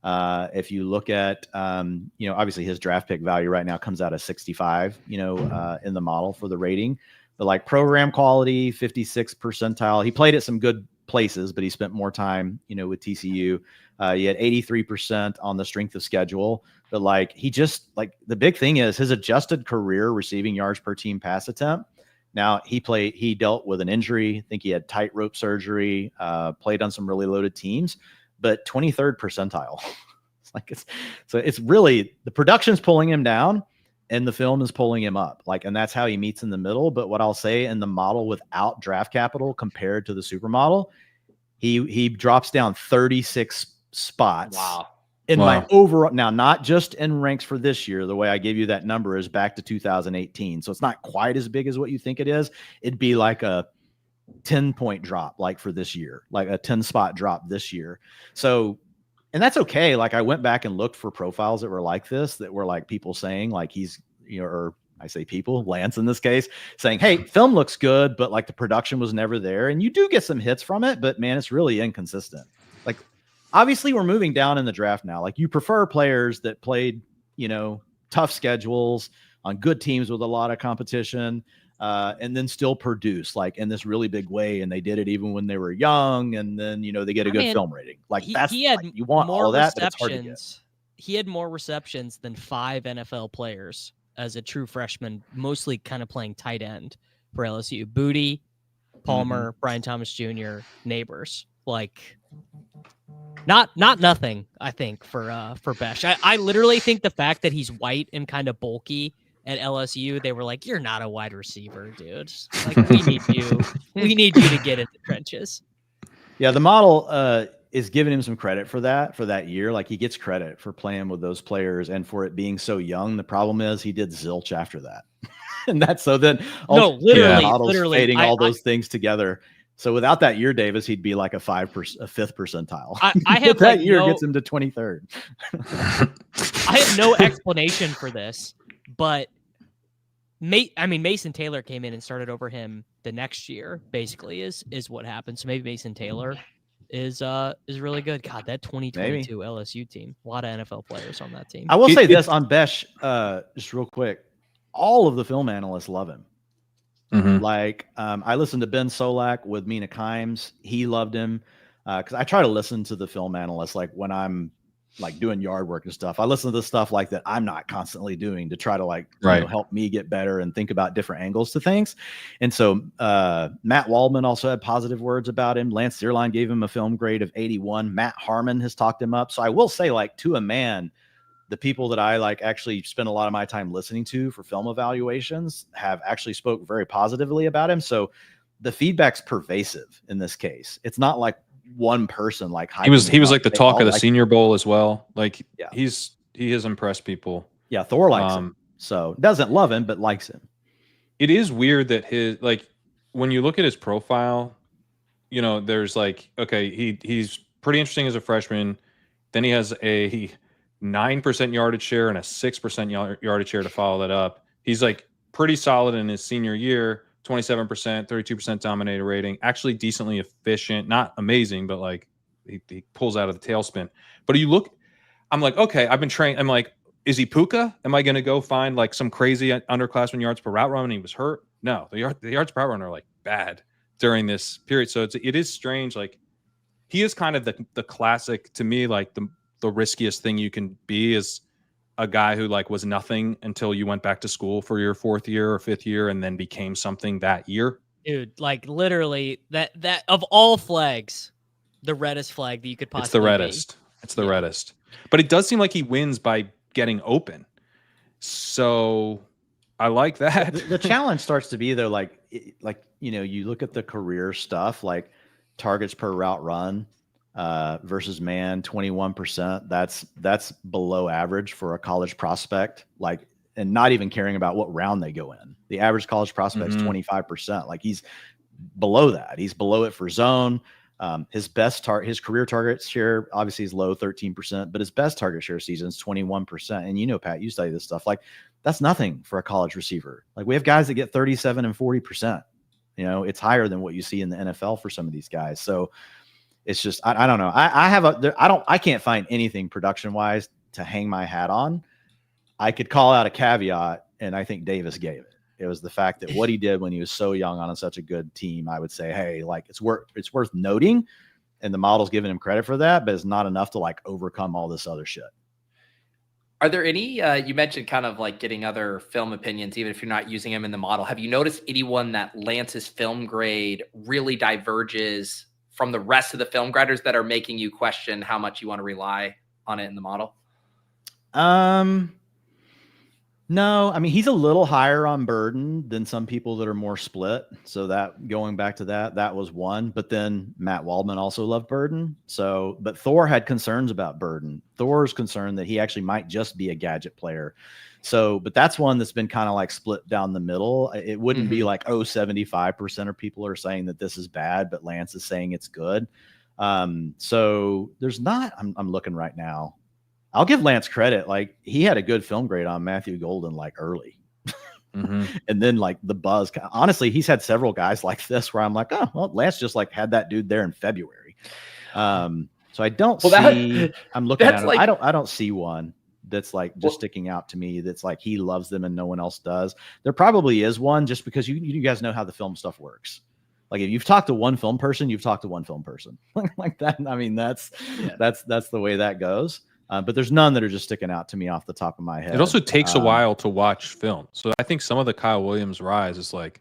If you look at, obviously his draft pick value right now comes out of 65, in the model for the rating, but like program quality, 56 percentile. He played at some good places, but he spent more time, with TCU. He had 83% on the strength of schedule, but like he just like the big thing is his adjusted career receiving yards per team pass attempt. Now he dealt with an injury. I think he had tightrope surgery, played on some really loaded teams, but 23rd percentile. It's really the production's pulling him down and the film is pulling him up. And that's how he meets in the middle. But what I'll say in the model without draft capital compared to the supermodel, he drops down 36 spots. Wow. My overall, now not just in ranks for this year, the way I gave you that number is back to 2018. So it's not quite as big as what you think it is. It'd be like a 10-point drop, like for this year, like a 10-spot drop this year. So, and that's okay. Like I went back and looked for profiles that were like this, that were like people saying like he's, or I say people, Lance in this case, saying, hey, film looks good, but like the production was never there. And you do get some hits from it, but man, it's really inconsistent. Like, obviously we're moving down in the draft now. Like you prefer players that played, tough schedules on good teams with a lot of competition, and then still produce like in this really big way. And they did it even when they were young. And then, they get a good film rating. Like he had you want all of that, but it's hard to get. He had more receptions than 5 NFL players as a true freshman, mostly kind of playing tight end for LSU. Booty, Palmer, Brian Thomas Jr., Neighbors. Like Not nothing, I think, for Bech. I literally think the fact that he's white and kind of bulky at LSU, they were like, "You're not a wide receiver, dude. Like, we need you. We need you to get in the trenches." Yeah, the model is giving him some credit for that year. Like, he gets credit for playing with those players and for it being so young. The problem is he did zilch after that. And that's so then literally fading all those things together. So without that year, Davis, he'd be like a 5th percentile. I have that year gets him to 23rd. I have no explanation for this, but Mason Taylor came in and started over him the next year. Basically, is what happened. So maybe Mason Taylor is really good. God, that 2022 LSU team, a lot of NFL players on that team. I will say this on Bech, just real quick. All of the film analysts love him. Mm-hmm. Like, I listened to Ben Solak with Mina Kimes. He loved him because I try to listen to the film analysts like when I'm like doing yard work and stuff. I listen to the stuff like that I'm not constantly doing to try to like help me get better and think about different angles to things. And so Matt Waldman also had positive words about him. Lance Zierlein gave him a film grade of 81. Matt Harmon has talked him up. So I will say, like, to a man, the people that I like actually spend a lot of my time listening to for film evaluations have actually spoke very positively about him. So the feedback's pervasive in this case. It's not like one person like he was like the talk of the Senior Bowl as well. Like, he has impressed people. Yeah, Thor likes him. So doesn't love him, but likes him. It is weird that his, like, when you look at his profile, you know, there's like, okay, he's pretty interesting as a freshman. Then he has a 9% yardage share and a 6% yardage share to follow that up. He's like pretty solid in his senior year, 27%, 32% dominator rating, actually decently efficient, not amazing, but like he pulls out of the tailspin. But you look, I'm like, okay, I've been trained. I'm like, is he Puka? Am I going to go find like some crazy underclassman yards per route run and he was hurt? No, the yards per route run are like bad during this period. So it is strange. Like, he is kind of the classic, to me, like the riskiest thing you can be is a guy who like was nothing until you went back to school for your 4th year or 5th year and then became something that year. Dude, like literally that of all flags, the reddest flag that you could possibly It's the reddest. It's the reddest. But it does seem like he wins by getting open. So I like that. The challenge starts to be though, like, you know, you look at the career stuff, like targets per route run versus man, 21%. That's below average for a college prospect. Like, and not even caring about what round they go in. The average college prospect is 25%. Like, he's below that. He's below it for zone. His career target share obviously is low, 13%, but his best target share season is 21%. And you know, Pat, you study this stuff. Like, that's nothing for a college receiver. Like, we have guys that get 37 and 40%. You know, it's higher than what you see in the NFL for some of these guys. So it's just, I don't know. I can't find anything production wise to hang my hat on. I could call out a caveat, and I think Davis gave it. It was the fact that what he did when he was so young on such a good team, I would say, hey, like, it's worth noting, and the model's giving him credit for that, but it's not enough to like overcome all this other shit. Are there any, you mentioned kind of like getting other film opinions, even if you're not using them in the model. Have you noticed anyone that Lance's film grade really diverges from the rest of the film graders that are making you question how much you want to rely on it in the model? No, I mean, he's a little higher on Burden than some people that are more split. So that, going back to that was one. But then Matt Waldman also loved Burden. So, but Thor had concerns about Burden. Thor's concerned that he actually might just be a gadget player. So, but that's one that's been kind of like split down the middle. It wouldn't be like, 75% of people are saying that this is bad, but Lance is saying it's good. So there's not, I'm looking right now. I'll give Lance credit. Like, he had a good film grade on Matthew Golden, like, early. And then like the buzz, honestly, he's had several guys like this where I'm like, oh, well, Lance just like had that dude there in February. So I don't see, I'm looking at him. Like, I don't see one that's like just sticking out to me. That's like, he loves them and no one else does. There probably is one, just because you guys know how the film stuff works. Like, if you've talked to one film person, you've talked to one film person like that. I mean, that's the way that goes. But there's none that are just sticking out to me off the top of my head. It also takes a while to watch film. So I think some of the Kyle Williams rise is like,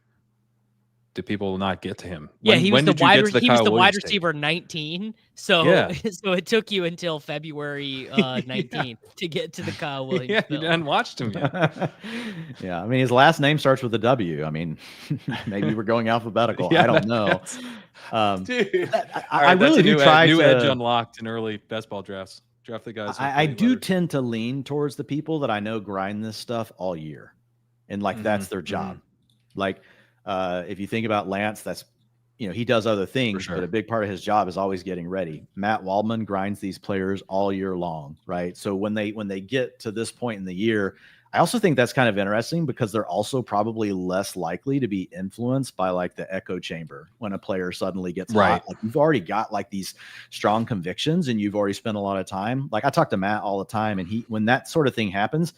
did people not get to him? Yeah, When, he was when the did you wide get to the he was Kyle the wide Williams tape? receiver 19. So Yeah. so it took you until February 19th to get to the Kyle Williams. Yeah, you film. hadn't watched him yet. Yeah, I mean, his last name starts with a W. I mean, maybe we're going alphabetical. Yeah, I don't know. Dude, I really do try new to edge unlocked in early best ball drafts. Draft the guys. I do tend to lean towards the people that I know grind this stuff all year, and like that's their job. Like, if you think about Lance, that's, you know, he does other things, but a big part of his job is always getting ready. Matt Waldman grinds these players all year long, right? So when they get to this point in the year, I also think that's kind of interesting because they're also probably less likely to be influenced by like the echo chamber when a player suddenly gets hot. Like you've already got like these strong convictions and you've already spent a lot of time. Like I talk to Matt all the time, and when that sort of thing happens,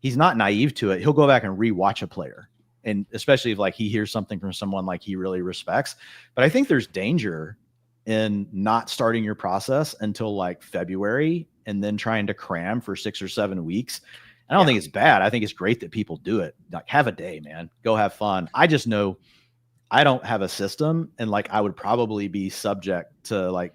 he's not naive to it. He'll go back and rewatch a player. And especially if like he hears something from someone like he really respects. But I think there's danger in not starting your process until like February and then trying to cram for 6 or 7 weeks. I don't think it's bad. I think it's great that people do it. Like, have a day, man. Go have fun. I just know I don't have a system, and like I would probably be subject to like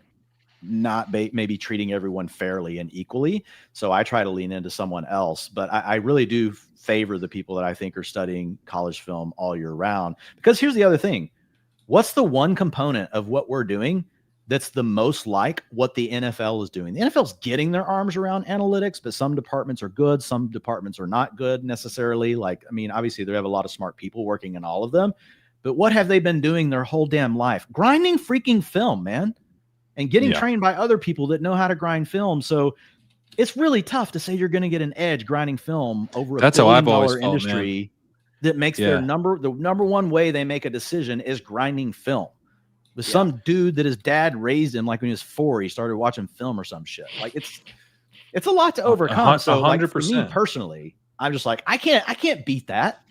not maybe treating everyone fairly and equally. So I try to lean into someone else. But I really do favor the people that I think are studying college film all year round. Because here's the other thing. What's the one component of what we're doing that's the most like what the NFL is doing? The NFL's getting their arms around analytics, but some departments are good. Some departments are not good necessarily. Like, I mean, obviously they have a lot of smart people working in all of them, but what have they been doing their whole damn life? Grinding freaking film, man, and getting trained by other people that know how to grind film. So it's really tough to say you're going to get an edge grinding film over a $1 billion industry that makes the number one way they make a decision is grinding film. With some dude that his dad raised him, like when he was 4, he started watching film or some shit. Like it's a lot to overcome. So like for me personally, I'm just like, I can't beat that.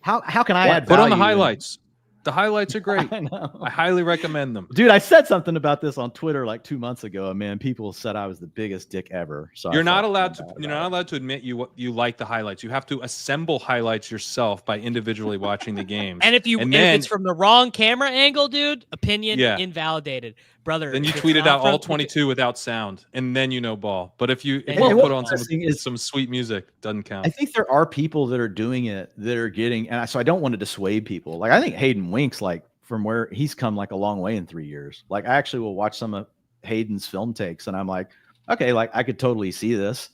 How can I add put value on the highlights? The highlights are great. I know. I highly recommend them. Dude, I said something about this on Twitter like 2 months ago, and man, people said I was the biggest dick ever. So you're not allowed to admit you like the highlights. You have to assemble highlights yourself by individually watching the games. And if it's from the wrong camera angle, dude, opinion invalidated, brother. Then you tweet it out all 22 without sound, and then you know ball. But if you put on some sweet music, doesn't count. I think there are people that are doing it that are getting, and so I don't want to dissuade people. Like I think Hayden Winks, like from where he's come like a long way in 3 years. Like I actually will watch some of Hayden's film takes, and I'm like, okay, like I could totally see this.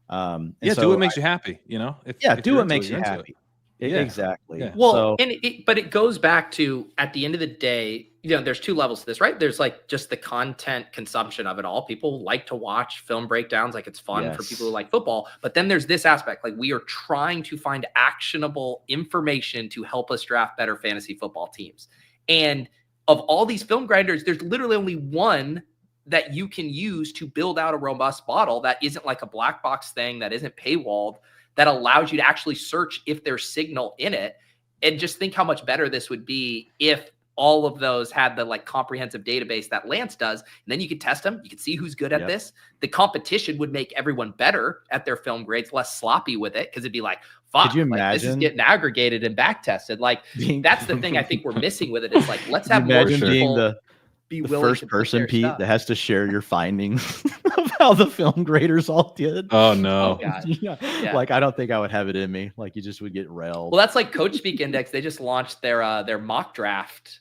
So do what makes you happy, you know? Do what makes you happy. Exactly. Yeah. Well, but it goes back to, at the end of the day, you know, there's 2 levels to this, right? There's like just the content consumption of it all. People like to watch film breakdowns, like it's fun for people who like football. But then there's this aspect, like we are trying to find actionable information to help us draft better fantasy football teams. And of all these film grinders, there's literally only one that you can use to build out a robust model that isn't like a black box thing, that isn't paywalled, that allows you to actually search if there's signal in it. And just think how much better this would be if all of those had the like comprehensive database that Lance does. And then you could test them. You could see who's good at this. The competition would make everyone better at their film grades, less sloppy with it. Cause it'd be like, fuck, could you imagine? Like, this is getting aggregated and back tested. Like that's the thing I think we're missing with it. Is like, let's have more people being the first person, Pete, that has to share your findings of how the film graders all did. Oh no. Oh, God. Like I don't think I would have it in me. Like you just would get railed. Well, that's like Coach Speak Index. They just launched their mock draft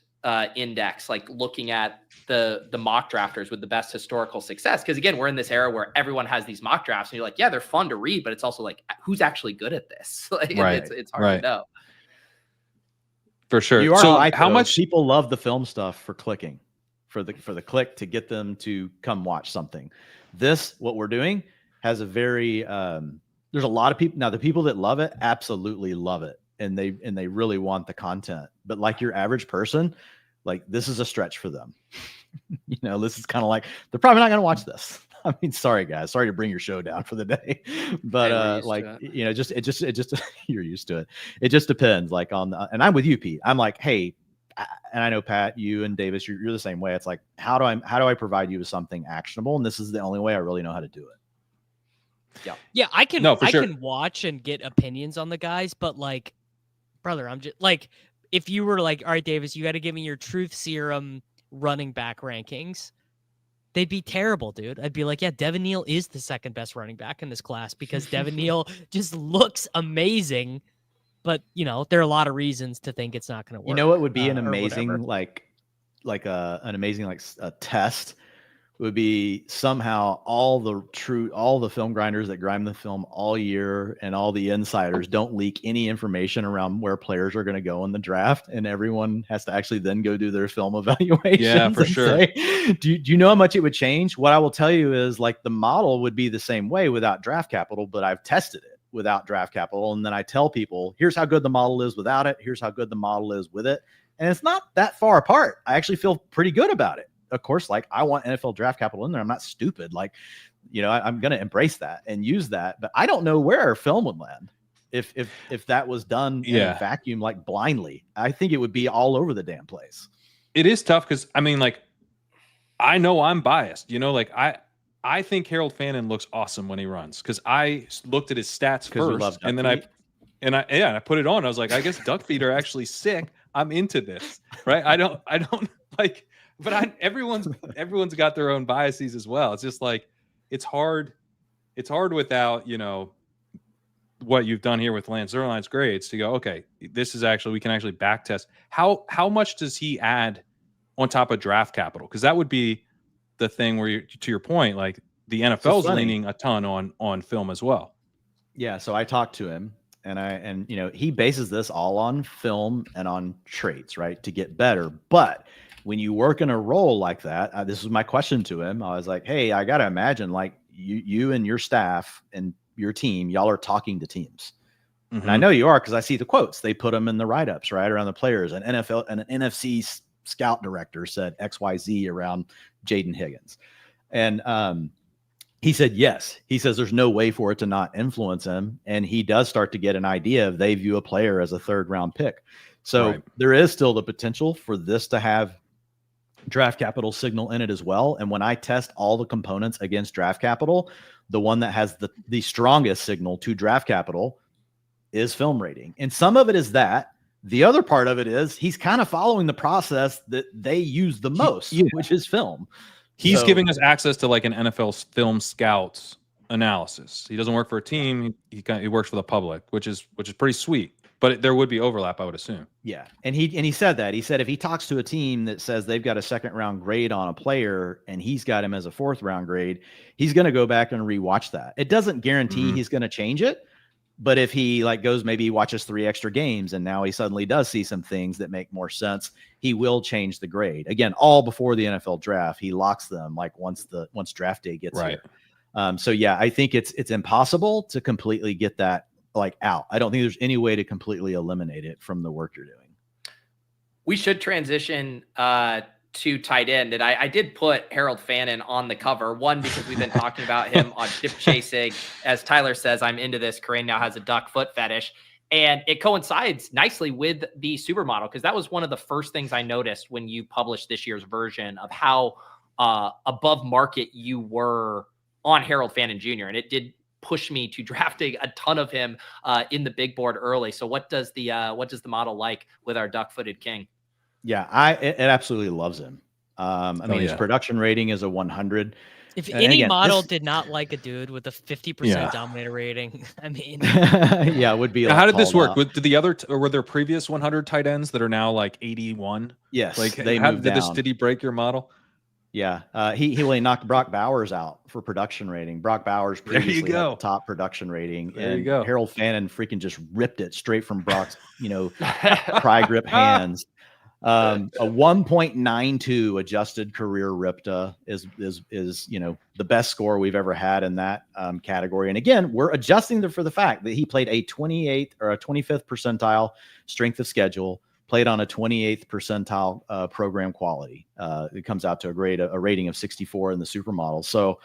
index, like looking at the mock drafters with the best historical success. Because again, we're in this era where everyone has these mock drafts, and you're like, yeah, they're fun to read, but it's also like, who's actually good at this? Like, it's hard to know. For sure. You are so right, how though. much people love the film stuff for clicking, for the click to get them to come watch something. This, what we're doing, has a very there's a lot of people now. The people that love it absolutely love it, and they really want the content. But like your average person, like this is a stretch for them. You know, this is kind of like they're probably not going to watch this. I mean, sorry guys, sorry to bring your show down for the day, but like you know, it just you're used to it. It just depends. Like and I'm with you, Pete. I'm like, hey, and I know Pat, you and Davis, you're the same way. It's like, how do I provide you with something actionable? And this is the only way I really know how to do it. Yeah, I can can watch and get opinions on the guys, but like, brother, I'm just like, if you were like, all right, Davis, you got to give me your truth serum running back rankings, they'd be terrible, dude. I'd be like, yeah, Devin Neal is the second best running back in this class because Devin Neal just looks amazing. But, you know, there are a lot of reasons to think it's not going to work. You know what would be an or amazing, whatever. an amazing a test would be somehow all the film grinders that grind the film all year and all the insiders don't leak any information around where players are going to go in the draft, and everyone has to actually then go do their film evaluations. Yeah, for sure. Say, do you know how much it would change? What I will tell you is like the model would be the same way without draft capital, but I've tested it without draft capital. And then I tell people, here's how good the model is without it. Here's how good the model is with it. And it's not that far apart. I actually feel pretty good about it. Of course, like I want NFL draft capital in there. I'm not stupid. Like, you know, I'm going to embrace that and use that, but I don't know where our film would land if that was done in a vacuum, like blindly. I think it would be all over the damn place. It is tough because I mean, like, I know I'm biased, you know, like I think Harold Fannin looks awesome when he runs because I looked at his stats first and then I put it on. I was like, I guess duck feet are actually sick. I'm into this, right? I don't like, but everyone's got their own biases as well. It's just like, it's hard without, you know, what you've done here with Lance Zierlein's grades to go, okay, this is actually, we can actually back test. How much does he add on top of draft capital? Because that would be the thing where to your point, like the NFL's leaning a ton on film as well. Yeah. So I talked to him and you know, he bases this all on film and on traits, right? To get better. But when you work in a role like that, this was my question to him. I was like, hey, I got to imagine like you and your staff and your team, y'all are talking to teams. Mm-hmm. And I know you are, because I see the quotes. They put them in the write-ups, right, around the players. An NFL and an NFC scout director said XYZ around Jaden Higgins. And he said, yes. He says there's no way for it to not influence him. And he does start to get an idea of they view a player as a third-round pick. So there is still the potential for this to have draft capital signal in it as well. And when I test all the components against draft capital, the one that has the strongest signal to draft capital is film rating. And some of it is that. The other part of it is he's kind of following the process that they use the most, which is film. He's giving us access to like an NFL film scouts analysis. He doesn't work for a team. He works for the public, which is pretty sweet. But there would be overlap, I would assume. Yeah. And he said that. He said if he talks to a team that says they've got a second-round grade on a player and he's got him as a fourth-round grade, he's going to go back and rewatch that. It doesn't guarantee he's going to change it. But if he like goes, maybe he watches 3 extra games and now he suddenly does see some things that make more sense, he will change the grade. Again, all before the NFL draft. He locks them like once draft day gets here. So yeah, I think it's impossible to completely get that like out. I don't think there's any way to completely eliminate it from the work you're doing. We should transition to tight end. And I did put Harold Fannin on the cover. One, because we've been talking about him on dip chasing. As Tyler says, I'm into this. Corain now has a duck foot fetish. And it coincides nicely with the supermodel, because that was one of the first things I noticed when you published this year's version of how above market you were on Harold Fannin Jr. And it did push me to drafting a ton of him in the big board early. So what does the model like with our duck-footed king? Yeah, it absolutely loves him. I mean, his production rating is a 100. If any model did not like a dude with a 50% dominator rating, I mean, yeah, it would be. How did this work? Did the other or were there previous 100 tight ends that are now like 81? Yes, like they how moved did down. Did he break your model? Yeah, he knocked Brock Bowers out for production rating. Brock Bowers previously had the top production rating, and Harold Fannin freaking just ripped it straight from Brock's, pry grip hands. A 1.92 adjusted career RIPTA is the best score we've ever had in that category. And again, we're adjusting for the fact that he played a 28th or a 25th percentile strength of schedule, played on a 28th percentile program quality. It comes out to a rating of 64 in the supermodel. So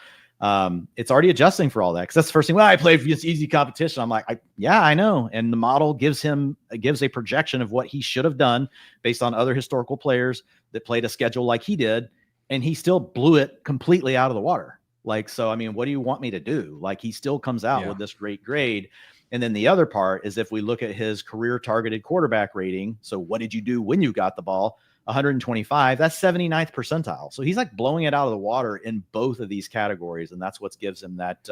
it's already adjusting for all that, because that's the first thing. Well, I played against easy competition. I'm like, I know. And the model gives a projection of what he should have done based on other historical players that played a schedule like he did, and he still blew it completely out of the water. Like, so, I mean, what do you want me to do? Like, he still comes out Yeah. with this great grade. And then the other part is if we look at his career targeted quarterback rating. So what did you do when you got the ball? 125, that's 79th percentile. So he's like blowing it out of the water in both of these categories. And that's what gives him that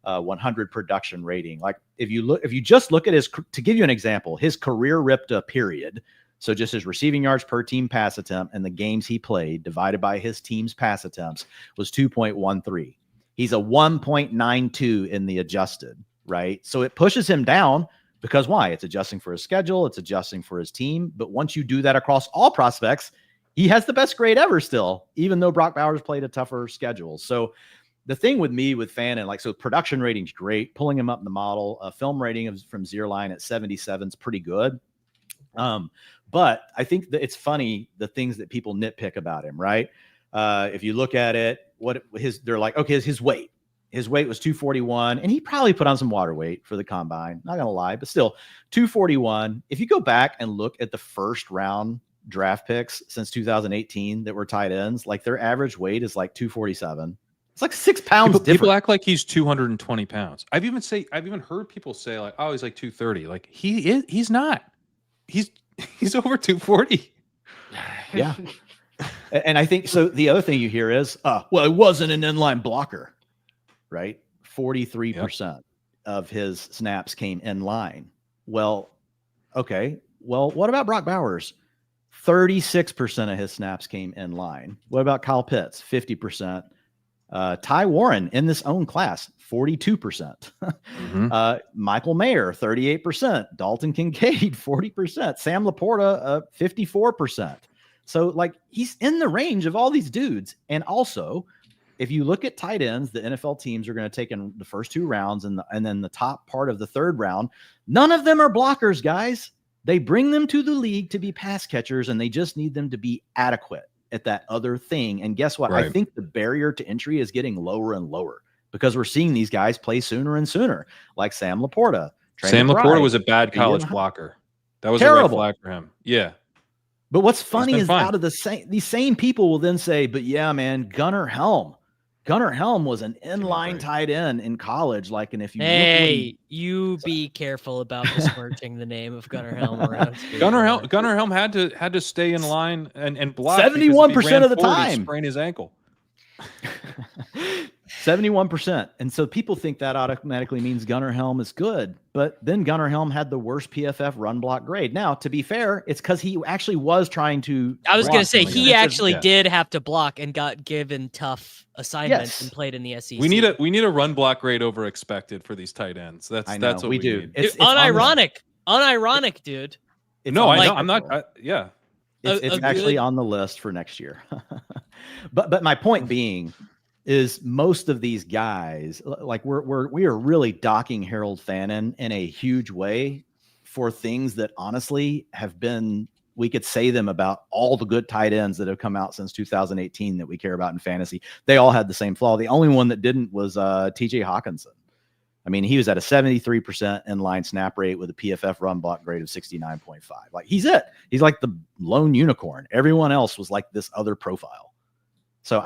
100 production rating. Like if you just look at to give you an example, his career RIPTA period. So just his receiving yards per team pass attempt and the games he played divided by his team's pass attempts was 2.13. He's a 1.92 in the adjusted, right? So it pushes him down because why? It's adjusting for his schedule. It's adjusting for his team. But once you do that across all prospects, he has the best grade ever still, even though Brock Bowers played a tougher schedule. So the thing with me with Fannin, like, so production rating's great. Pulling him up in the model, film rating from Zierlein at 77 is pretty good. But I think that it's funny, the things that people nitpick about him, right? If you look at it, they're like, okay, his weight. His weight was 241, and he probably put on some water weight for the combine. Not going to lie, but still 241. If you go back and look at the first round draft picks since 2018 that were tight ends, like their average weight is like 247. It's like 6 pounds different. People act like he's 220 pounds. I've even heard people say like, oh, he's like 230. Like he's not. He's over 240. Yeah. And I think so. The other thing you hear is, well, it wasn't an inline blocker, right? 43% of his snaps came in line. Well, okay. Well, what about Brock Bowers? 36% of his snaps came in line. What about Kyle Pitts? 50%. Ty Warren in this own class, 42%. Michael Mayer, 38%. Dalton Kincaid, 40%. Sam Laporta, 54%. So like he's in the range of all these dudes. And also, if you look at tight ends, the NFL teams are going to take in the first 2 rounds and then the top part of the 3rd round. None of them are blockers, guys. They bring them to the league to be pass catchers, and they just need them to be adequate at that other thing. And guess what? Right. I think the barrier to entry is getting lower and lower because we're seeing these guys play sooner and sooner, like Sam Laporta. Sam Laporta was a bad college blocker. That was terrible. A red flag for him. Yeah. But what's funny is out of these same people will then say, but yeah, man, Gunnar Helm was an inline tight end in college. Like, and if you you be careful about besmirching the name of Gunnar Helm around. Gunnar Helm had to stay in line and block 71% of the time. Sprain his ankle. 71%. And so people think that automatically means Gunnar Helm is good, but then Gunnar Helm had the worst PFF run block grade. Now, to be fair, it's because he actually was trying to. I was going to say he actually did have to block and got given tough assignments and played in the SEC. We need a run block grade over expected for these tight ends. That's what we do. Need. It's unironic, dude. No, I know. I'm not. It's actually on the list for next year. But my point being is most of these guys, like we are really docking Harold Fannin in a huge way for things that honestly have been, we could say them about all the good tight ends that have come out since 2018 that we care about in fantasy. They all had the same flaw. The only one that didn't was TJ Hawkinson. I mean, he was at a 73% inline snap rate with a PFF run block grade of 69.5. Like he's he's like the lone unicorn. Everyone else was like this other profile. So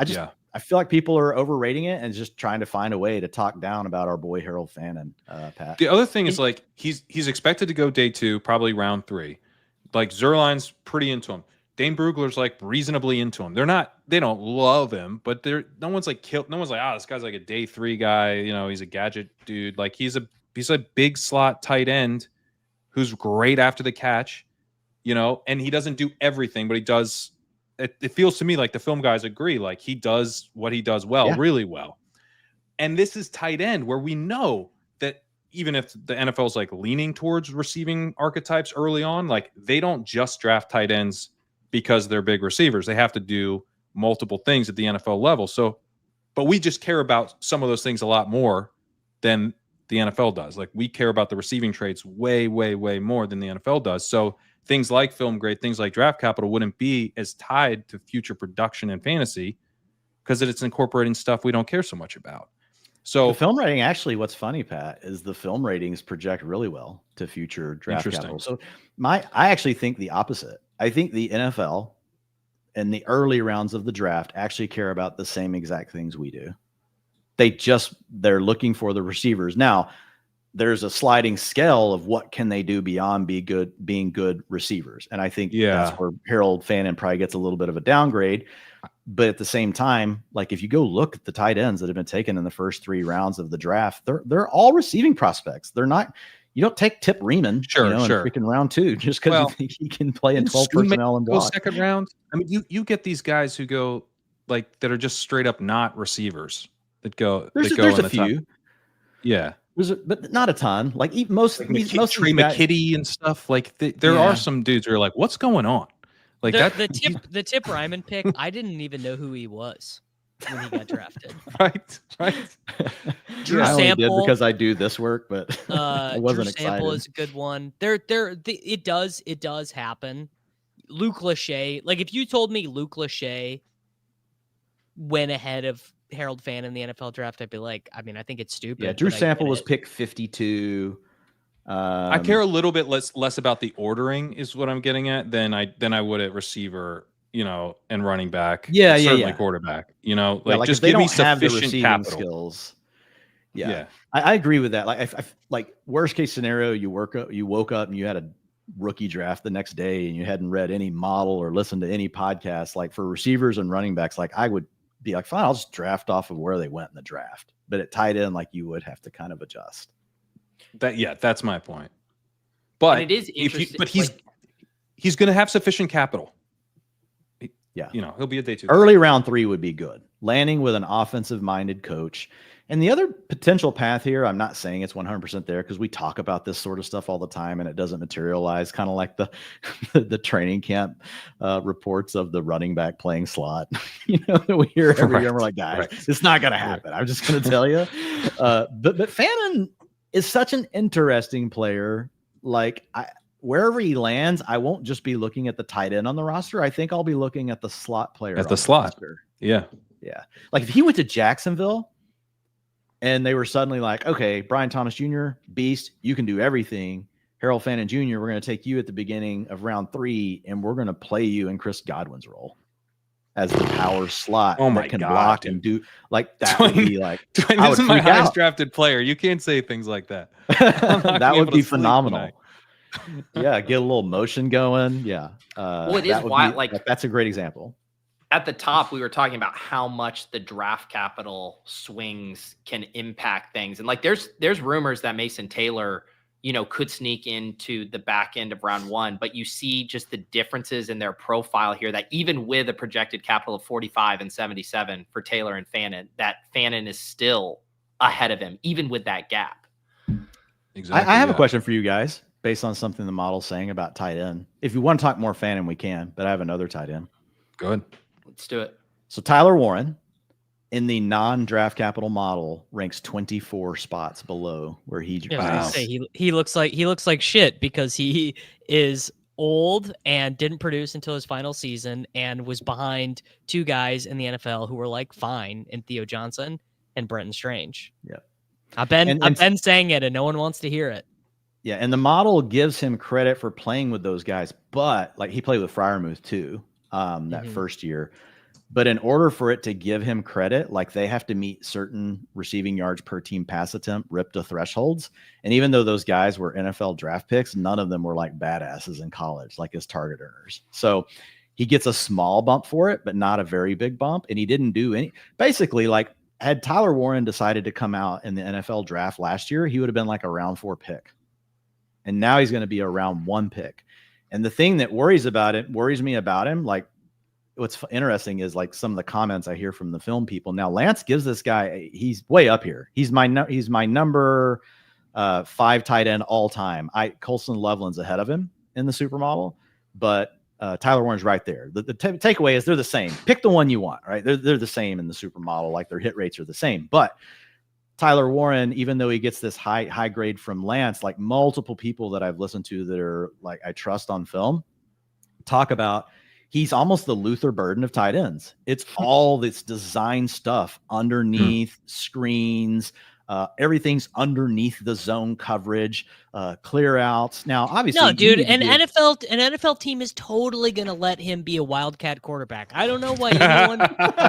I feel like people are overrating it and just trying to find a way to talk down about our boy Harold Fannin, Pat. The other thing is like he's expected to go day 2, probably round 3. Like Zerline's pretty into him. Dane Brugler's like reasonably into him. They don't love him, but no one's like, this guy's like a day 3 guy. You know, he's a gadget dude. Like he's a big slot tight end who's great after the catch, you know, and he doesn't do everything, but he does. It feels to me like the film guys agree, like he does what he does really well. And this is tight end where we know that even if the NFL is like leaning towards receiving archetypes early on, like they don't just draft tight ends because they're big receivers. They have to do multiple things at the NFL level. So, but we just care about some of those things a lot more than the NFL does. Like we care about the receiving traits way, way, way more than the NFL does. So things like film grade, things like draft capital wouldn't be as tied to future production and fantasy because it's incorporating stuff we don't care so much about. So the film rating, actually, what's funny, Pat, is the film ratings project really well to future draft capital. So I actually think the opposite. I think the NFL and the early rounds of the draft actually care about the same exact things we do. They're looking for the receivers. Now, there's a sliding scale of what can they do beyond being good receivers. And I think that's where Harold Fannin probably gets a little bit of a downgrade. But at the same time, like if you go look at the tight ends that have been taken in the first 3 rounds of the draft, they're all receiving prospects. They're not, you don't take Tip Riemann, in freaking round 2 just because you think he can play in 12 personnel and block. Second round. I mean, you get these guys who go like that are just straight up not receivers that go. There's a few. Top. Yeah. But not a ton. Like most Trey McKitty and stuff. Like there are some dudes who are like, "What's going on?" Like the Tip Ryman pick. I didn't even know who he was when he got drafted. Right. Drew I only Sample did because I do this work, but I wasn't Drew Sample excited. is a good one. It does happen. Luke Lachey. Like if you told me Luke Lachey went ahead of Harold Fannin in the NFL draft, I'd be like, I mean, I think it's stupid. Yeah, Drew Sample was picked 52. I care a little bit less about the ordering, is what I'm getting at, than I would at receiver, and running back. Certainly quarterback. Like just give me sufficient capital skills. Yeah. I agree with that. Like, like worst case scenario, you woke up and you had a rookie draft the next day and you hadn't read any model or listened to any podcast. Like for receivers and running backs, like I would be like, fine, I'll just draft off of where they went in the draft. But it tied in, like you would have to kind of adjust. That's my point. But and it is interesting. But he's going to have sufficient capital. He'll be a day 2. Early round 3 would be good. Landing with an offensive-minded coach. And the other potential path here, I'm not saying it's 100% there because we talk about this sort of stuff all the time and it doesn't materialize, kind of like the training camp reports of the running back playing slot. That we hear every year. We're like, guys, it's not going to happen. I'm just going to tell you. But Fannin is such an interesting player. Like wherever he lands, I won't just be looking at the tight end on the roster. I think I'll be looking at the slot player. At the slot. Roster. Yeah. Like if he went to Jacksonville and they were suddenly like, okay, Brian Thomas Jr., beast, you can do everything. Harold Fannin Jr., we're going to take you at the beginning of round 3 and we're going to play you in Chris Godwin's role as the power slot that can block and do like that. Would be like, Dwain, this is my highest drafted player. You can't say things like that. That would be phenomenal. Yeah, get a little motion going. Yeah. Well, it is wild. Like that's a great example. At the top, we were talking about how much the draft capital swings can impact things. And like there's rumors that Mason Taylor, could sneak into the back end of round 1, but you see just the differences in their profile here that even with a projected capital of 45 and 77 for Taylor and Fannin, that Fannin is still ahead of him, even with that gap. Exactly. I have a question for you guys based on something the model's saying about tight end. If you want to talk more Fannin, we can, but I have another tight end. Go ahead. Let's do it. So Tyler Warren in the non-draft capital model ranks 24 spots below where he he looks like shit because he is old and didn't produce until his final season and was behind 2 guys in the NFL who were like fine in Theo Johnson and Brenton Strange. Yeah. I've been saying it and no one wants to hear it. Yeah, and the model gives him credit for playing with those guys, but like he played with Freiermuth too. That first year. But in order for it to give him credit, like they have to meet certain receiving yards per team pass attempt, RIPTA thresholds. And even though those guys were NFL draft picks, none of them were like badasses in college, like his target earners. So he gets a small bump for it, but not a very big bump. And he didn't do any, basically like had Tyler Warren decided to come out in the NFL draft last year, he would have been like a round 4 pick. And now he's going to be a round 1 pick. And the thing that worries me about him, like what's interesting is like some of the comments I hear from the film people. Now Lance gives this guy, he's way up here. He's my number 5 tight end all time. Colson Loveland's ahead of him in the supermodel, but Tyler Warren's right there. The takeaway is they're the same. Pick the one you want, right? They're the same in the supermodel. Like their hit rates are the same, but Tyler Warren, even though he gets this high grade from Lance, like multiple people that I've listened to that are like I trust on film, talk about he's almost the Luther Burden of tight ends. It's all this design stuff underneath screens, Everything's underneath the zone coverage, clear outs. Now, obviously, No, dude, an NFL team is totally gonna let him be a wildcat quarterback. I don't know why anyone,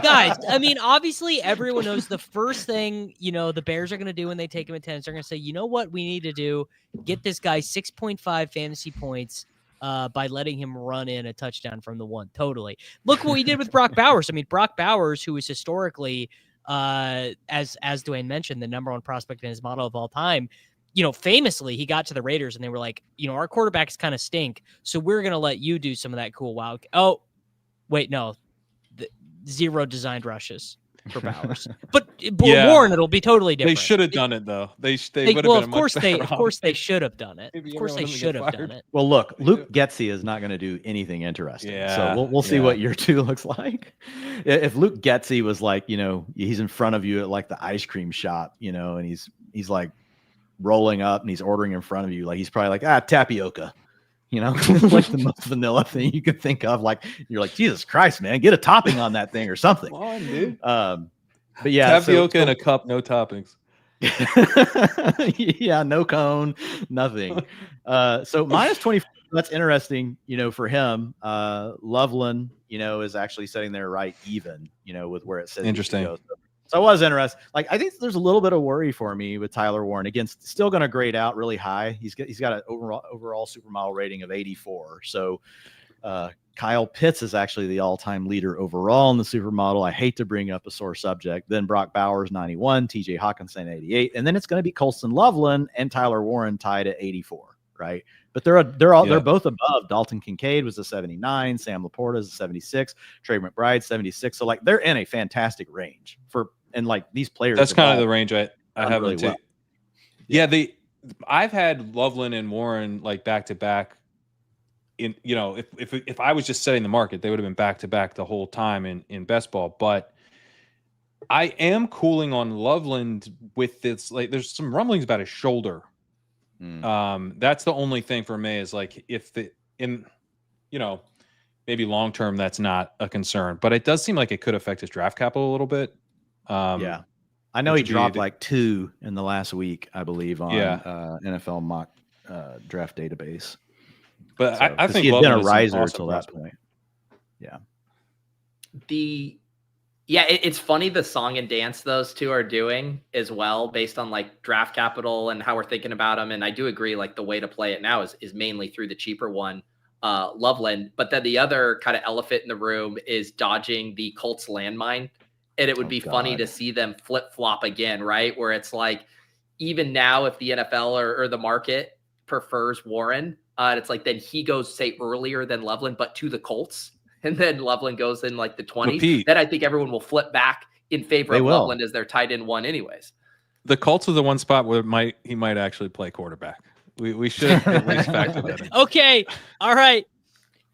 guys. I mean, obviously, everyone knows the first thing the Bears are gonna do when they take him at 10 is they're gonna say, you know what, we need to do, get this guy 6.5 fantasy points. By letting him run in a touchdown from the 1. Totally. Look what we did with Brock Bowers. I mean, Brock Bowers, who is historically, as Dwayne mentioned, the number 1 prospect in his model of all time, famously, he got to the Raiders and they were like, our quarterbacks kind of stink, so we're going to let you do some of that cool wild. Oh, wait, no. 0 designed rushes for Bowers. But Warren, it'll be totally different. They should have done it, though. They would have well, been of course they should have done it. Of course they should have done it. Well, look, Luke Getsy is not going to do anything interesting. Yeah, so we'll see what year 2 looks like. If Luke Getsy was like, he's in front of you at like the ice cream shop, and he's like rolling up and he's ordering in front of you, like he's probably like, tapioca. Like the most vanilla thing you could think of. Like you're like, Jesus Christ, man, get a topping on that thing or something. Come on, dude. But yeah, tapioca in a cup, no toppings. Yeah, no cone, nothing. So minus 24. That's interesting. For him, Loveland, is actually sitting there right even. With where it says. Interesting. So I was interested. Like, I think there's a little bit of worry for me with Tyler Warren. Again, still going to grade out really high. He's got an overall supermodel rating of 84. So Kyle Pitts is actually the all-time leader overall in the supermodel. I hate to bring up a sore subject. Then Brock Bowers 91, TJ Hawkinson 88, and then it's going to be Colston Loveland and Tyler Warren tied at 84. Right. But they're both above. Dalton Kincaid was a 79. Sam Laporta is a 76. Trey McBride 76. So like they're in a fantastic range and like these players. That's kind of the range I have really them too. Yeah, I've had Loveland and Warren like back to back. If I was just setting the market, they would have been back to back the whole time in best ball. But I am cooling on Loveland with this. Like, there's some rumblings about his shoulder. That's the only thing for me is like maybe long term that's not a concern, but it does seem like it could affect his draft capital a little bit. Yeah, I know he dropped like 2 in the last week, I believe, on NFL mock draft database. But so, I think he had been a riser until that point. Yeah. It's funny the song and dance those two are doing as well, based on like draft capital and how we're thinking about them. And I do agree, like the way to play it now is mainly through the cheaper one, Loveland. But then the other kind of elephant in the room is dodging the Colts landmine. And it would be funny to see them flip flop again, right? Where it's like, even now, if the NFL or the market prefers Warren, it's like then he goes, say, earlier than Loveland, but to the Colts. And then Loveland goes in like the 20s. Then I think everyone will flip back in favor of Loveland as their tight end 1 anyways. The Colts are the one spot where he might actually play quarterback. We should at least factor that in. Okay. All right.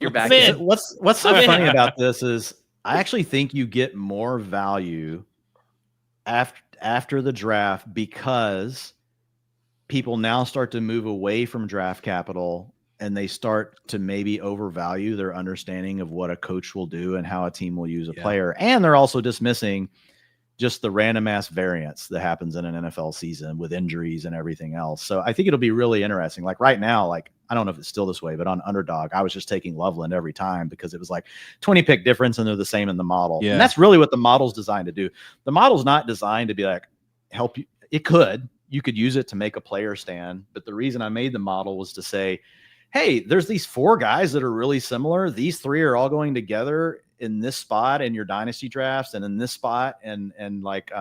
You're back. What's so funny about this is I actually think you get more value after the draft because people now start to move away from draft capital and they start to maybe overvalue their understanding of what a coach will do and how a team will use a player. And they're also dismissing just the random ass variance that happens in an NFL season with injuries and everything else. So I think it'll be really interesting. Like right now, like, I don't know if it's still this way, but on Underdog, I was just taking Loveland every time because it was like 20 pick difference and they're the same in the model. Yeah. And that's really what the model's designed to do. The model's not designed to be like, help you. You could use it to make a player stand. But the reason I made the model was to say, hey, there's these 4 guys that are really similar. These 3 are all going together in this spot in your dynasty drafts and in this spot and like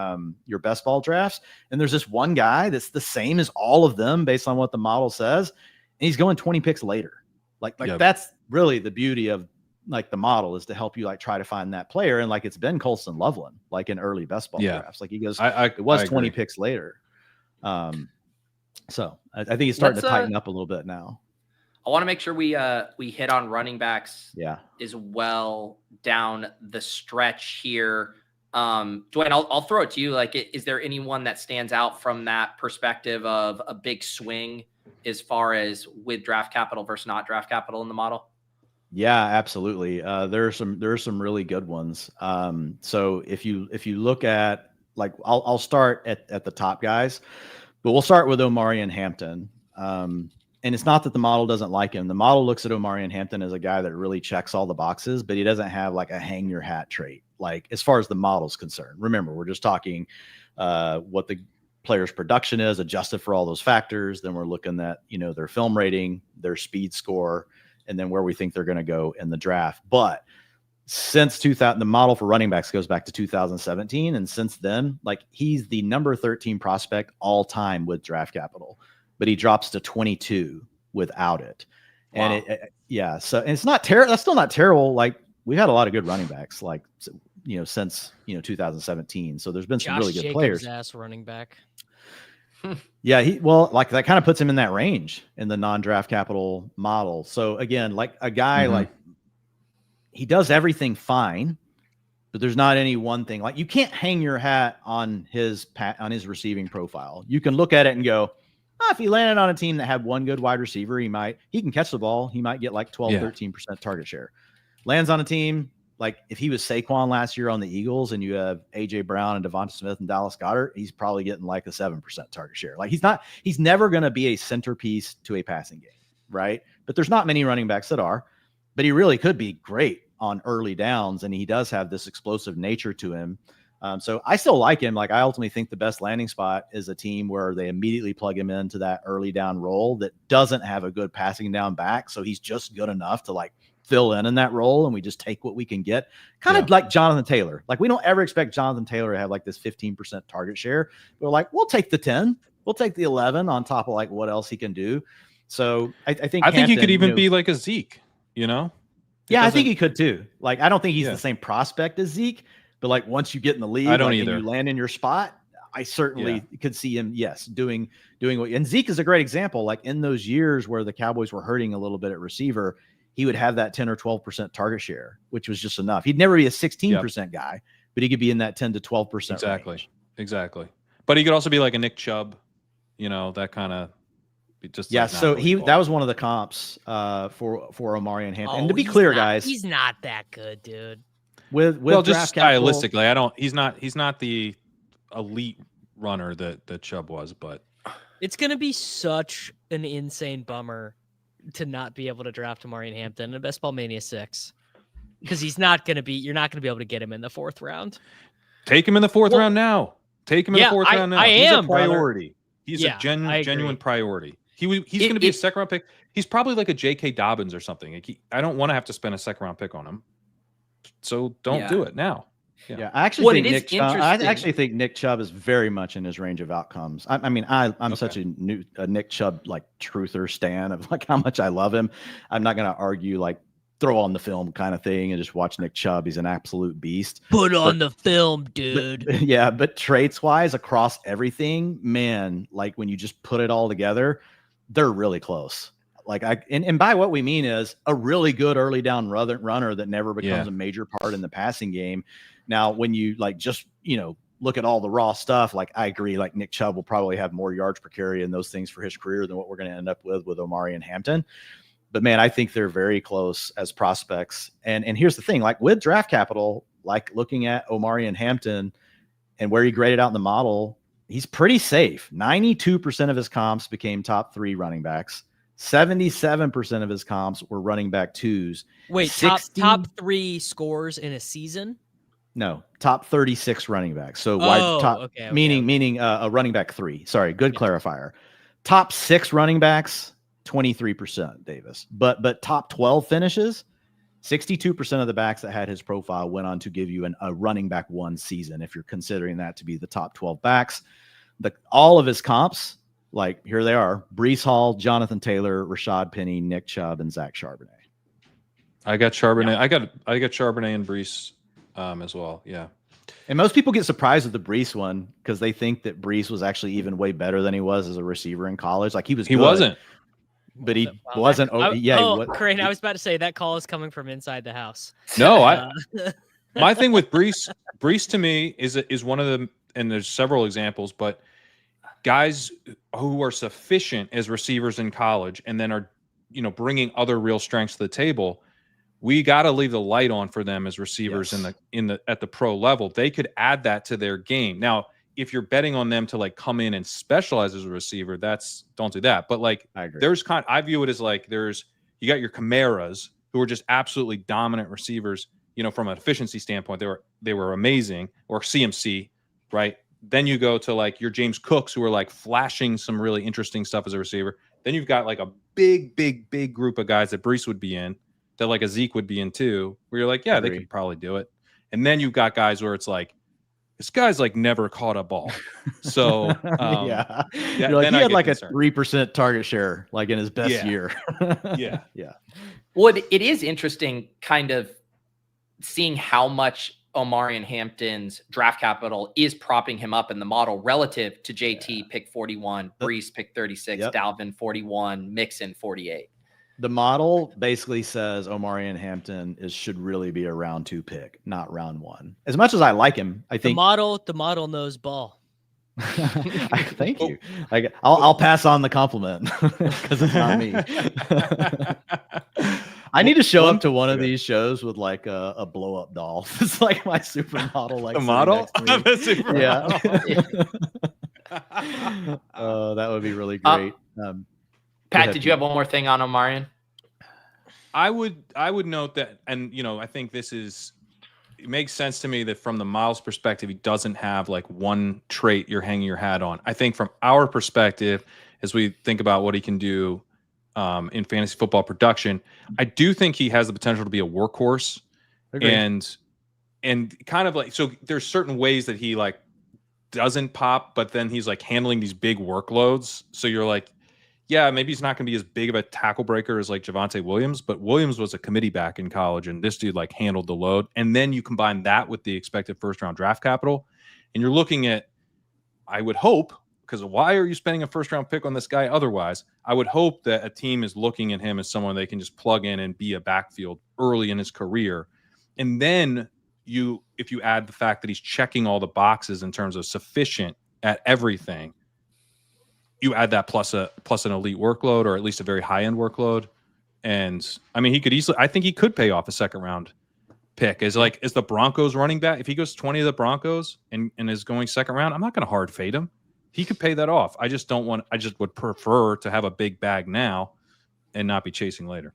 your best ball drafts. And there's this one guy that's the same as all of them based on what the model says. And he's going 20 picks later. Like that's really the beauty of like the model is to help you like try to find that player. And like it's been Colston Loveland, like in early best ball drafts. Like he goes, it was 20 picks later. So I think he's starting to tighten up a little bit now. I want to make sure we hit on running backs as well down the stretch here. Dwayne, I'll throw it to you. Like, is there anyone that stands out from that perspective of a big swing as far as with draft capital versus not draft capital in the model? Yeah, absolutely. There are some really good ones. So if you look at like I'll start at the top guys, but we'll start with Omarion Hampton. And it's not that the model doesn't like him. The model looks at Omarion Hampton as a guy that really checks all the boxes, but he doesn't have like a hang your hat trait. Like as far as the model's concerned, remember, we're just talking what the player's production is adjusted for all those factors. Then we're looking at, their film rating, their speed score, and then where we think they're going to go in the draft. But since 2000, the model for running backs goes back to 2017. And since then, like he's the number 13 prospect all time with draft capital, but he drops to 22 without it. Wow. And so and it's not terrible. That's still not terrible. Like we've had a lot of good running backs, like, since, 2017. So there's been some really good players. Ass running back. Yeah. Like that kind of puts him in that range in the non-draft capital model. So again, like a guy, like he does everything fine, but there's not any one thing. Like you can't hang your hat on his receiving profile. You can look at it and go, if he landed on a team that had one good wide receiver, he can catch the ball. He might get like 13% target share. Lands on a team, like if he was Saquon last year on the Eagles and you have AJ Brown and Devonta Smith and Dallas Goedert, he's probably getting like a 7% target share. Like he's never going to be a centerpiece to a passing game. Right. But there's not many running backs that are, but he really could be great on early downs. And he does have this explosive nature to him. So I still like him. Like I ultimately think the best landing spot is a team where they immediately plug him into that early down role that doesn't have a good passing down back. So he's just good enough to like fill in that role. And we just take what we can get, kind of like Jonathan Taylor. Like we don't ever expect Jonathan Taylor to have like this 15% target share. We're like, we'll take the 10, we'll take the 11 on top of like what else he can do. So I think he could even be like a Zeke, Yeah, I think he could too. Like, I don't think he's the same prospect as Zeke, but like once you get in the league, I don't like, either. and you land in your spot, I certainly could see him, doing what. And Zeke is a great example. Like in those years where the Cowboys were hurting a little bit at receiver, he would have that 10 or 12% target share, which was just enough. He'd never be a 16% guy, but he could be in that 10 to 12% range. Exactly. But he could also be like a Nick Chubb, that kind of. Just so that was one of the comps for Omarion Hampton. And to be clear, guys, he's not that good, dude. With just stylistically, he's not the elite runner that Chubb was, but it's gonna be such an insane bummer to not be able to draft Omarion Hampton in Best Ball Mania 6 because you're not gonna be able to get him in the 4th round. Take him in the 4th round now. Take him in the 4th round now. He's a priority. Brother. He's a genuine priority. He's going to be a 2nd round pick. He's probably like a J.K. Dobbins or something. Like I don't want to have to spend a 2nd round pick on him. So don't do it now. Yeah, I actually think Nick Chubb is very much in his range of outcomes. I'm such a Nick Chubb like truther stan of like how much I love him. I'm not going to argue like throw on the film kind of thing and just watch Nick Chubb. He's an absolute beast. Put on the film, dude. But traits wise across everything, man, like when you just put it all together, they're really close. Like and by what we mean is a really good early down runner that never becomes a major part in the passing game. Now, when you like just, look at all the raw stuff, like I agree, like Nick Chubb will probably have more yards per carry and those things for his career than what we're going to end up with Omarion Hampton. But man, I think they're very close as prospects. And here's the thing, like with draft capital, like looking at Omarion Hampton and where he graded out in the model, he's pretty safe. 92% of his comps became top 3 running backs. 77% of his comps were running back 2s. Wait, top 3 scores in a season? No, top 36 running backs. So meaning a running back 3. Sorry, good clarifier. Top 6 running backs, 23%, Davis. But top 12 finishes, 62% of the backs that had his profile went on to give you a running back 1 season, if you're considering that to be the top 12 backs. All of his comps, like here they are: Breece Hall, Jonathan Taylor, Rashad Penny, Nick Chubb, and Zach Charbonnet. I got Charbonnet. I got Charbonnet and Breece as well. Yeah. And most people get surprised with the Breece one because they think that Breece was actually even way better than he was as a receiver in college. Like he wasn't. But he wasn't. Crane, I was about to say that call is coming from inside the house. No, my thing with Breece to me is one of them, and there's several examples, but guys who are sufficient as receivers in college and then are, bringing other real strengths to the table. we got to leave the light on for them as receivers at the pro level. They could add that to their game. Now, if you're betting on them to like come in and specialize as a receiver, don't do that. But like, I view it as like you got your Camaras who are just absolutely dominant receivers. You know, from an efficiency standpoint, they were amazing. Or CMC, right? Then you go to like your James Cooks who are like flashing some really interesting stuff as a receiver. Then you've got like a big group of guys that Brees would be in, that like a Zeke would be in too, where you're like, yeah, they could probably do it. And then you've got guys where it's like, this guy's like never caught a ball. So you're like, he had like concerned. A 3% target share, like in his best year. Yeah. Well, it is interesting kind of seeing how much Omarion Hampton's draft capital is propping him up in the model relative to JT pick 41, Brees pick 36, Dalvin 41, Mixon 48. The model basically says Omarion Hampton should really be a round 2 pick, not round 1. As much as I like him, I think the model knows ball. Thank you. Like I'll pass on the compliment because it's not me. I need to show up to one of these shows with like a blow up doll. It's like my supermodel. Like the model? That would be really great. Pat, did you have one more thing on Omarion? I would note that, and you know, I think it makes sense to me that from the Miles perspective, he doesn't have like one trait you're hanging your hat on. I think from our perspective, as we think about what he can do in fantasy football production, I do think he has the potential to be a workhorse. Agreed. And kind of like, so there's certain ways that he like doesn't pop, but then he's like handling these big workloads. So you're like, yeah, maybe he's not going to be as big of a tackle breaker as like Javonte Williams, but Williams was a committee back in college, and this dude like handled the load. And then you combine that with the expected first-round draft capital, and you're looking at, I would hope, because why are you spending a first-round pick on this guy otherwise? I would hope that a team is looking at him as someone they can just plug in and be a backfield early in his career. And then if you add the fact that he's checking all the boxes in terms of sufficient at everything, you add that plus an elite workload, or at least a very high-end workload. And I mean, I think he could pay off a second-round pick. Is the Broncos running back. If he goes 20 of the Broncos and is going second round, I'm not going to hard fade him. He could pay that off. I just would prefer to have a big bag now and not be chasing later.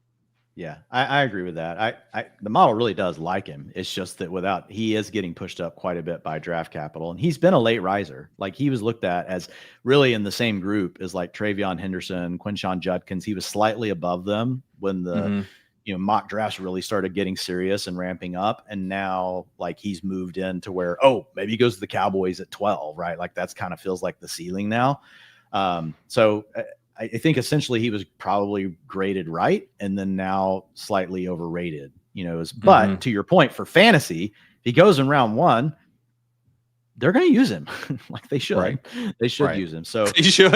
Yeah, I agree with that. The model really does like him. It's just that he is getting pushed up quite a bit by draft capital, and he's been a late riser. Like he was looked at as really in the same group as like Travion Henderson, Quinshon Judkins. He was slightly above them when the mock drafts really started getting serious and ramping up, and now like he's moved into where maybe he goes to the Cowboys at 12, right? Like that's kind of feels like the ceiling now. So I think essentially he was probably graded right, and then now slightly overrated, but to your point, for fantasy, if he goes in round 1, they're going to use him like they should. Right. They should use him. So you should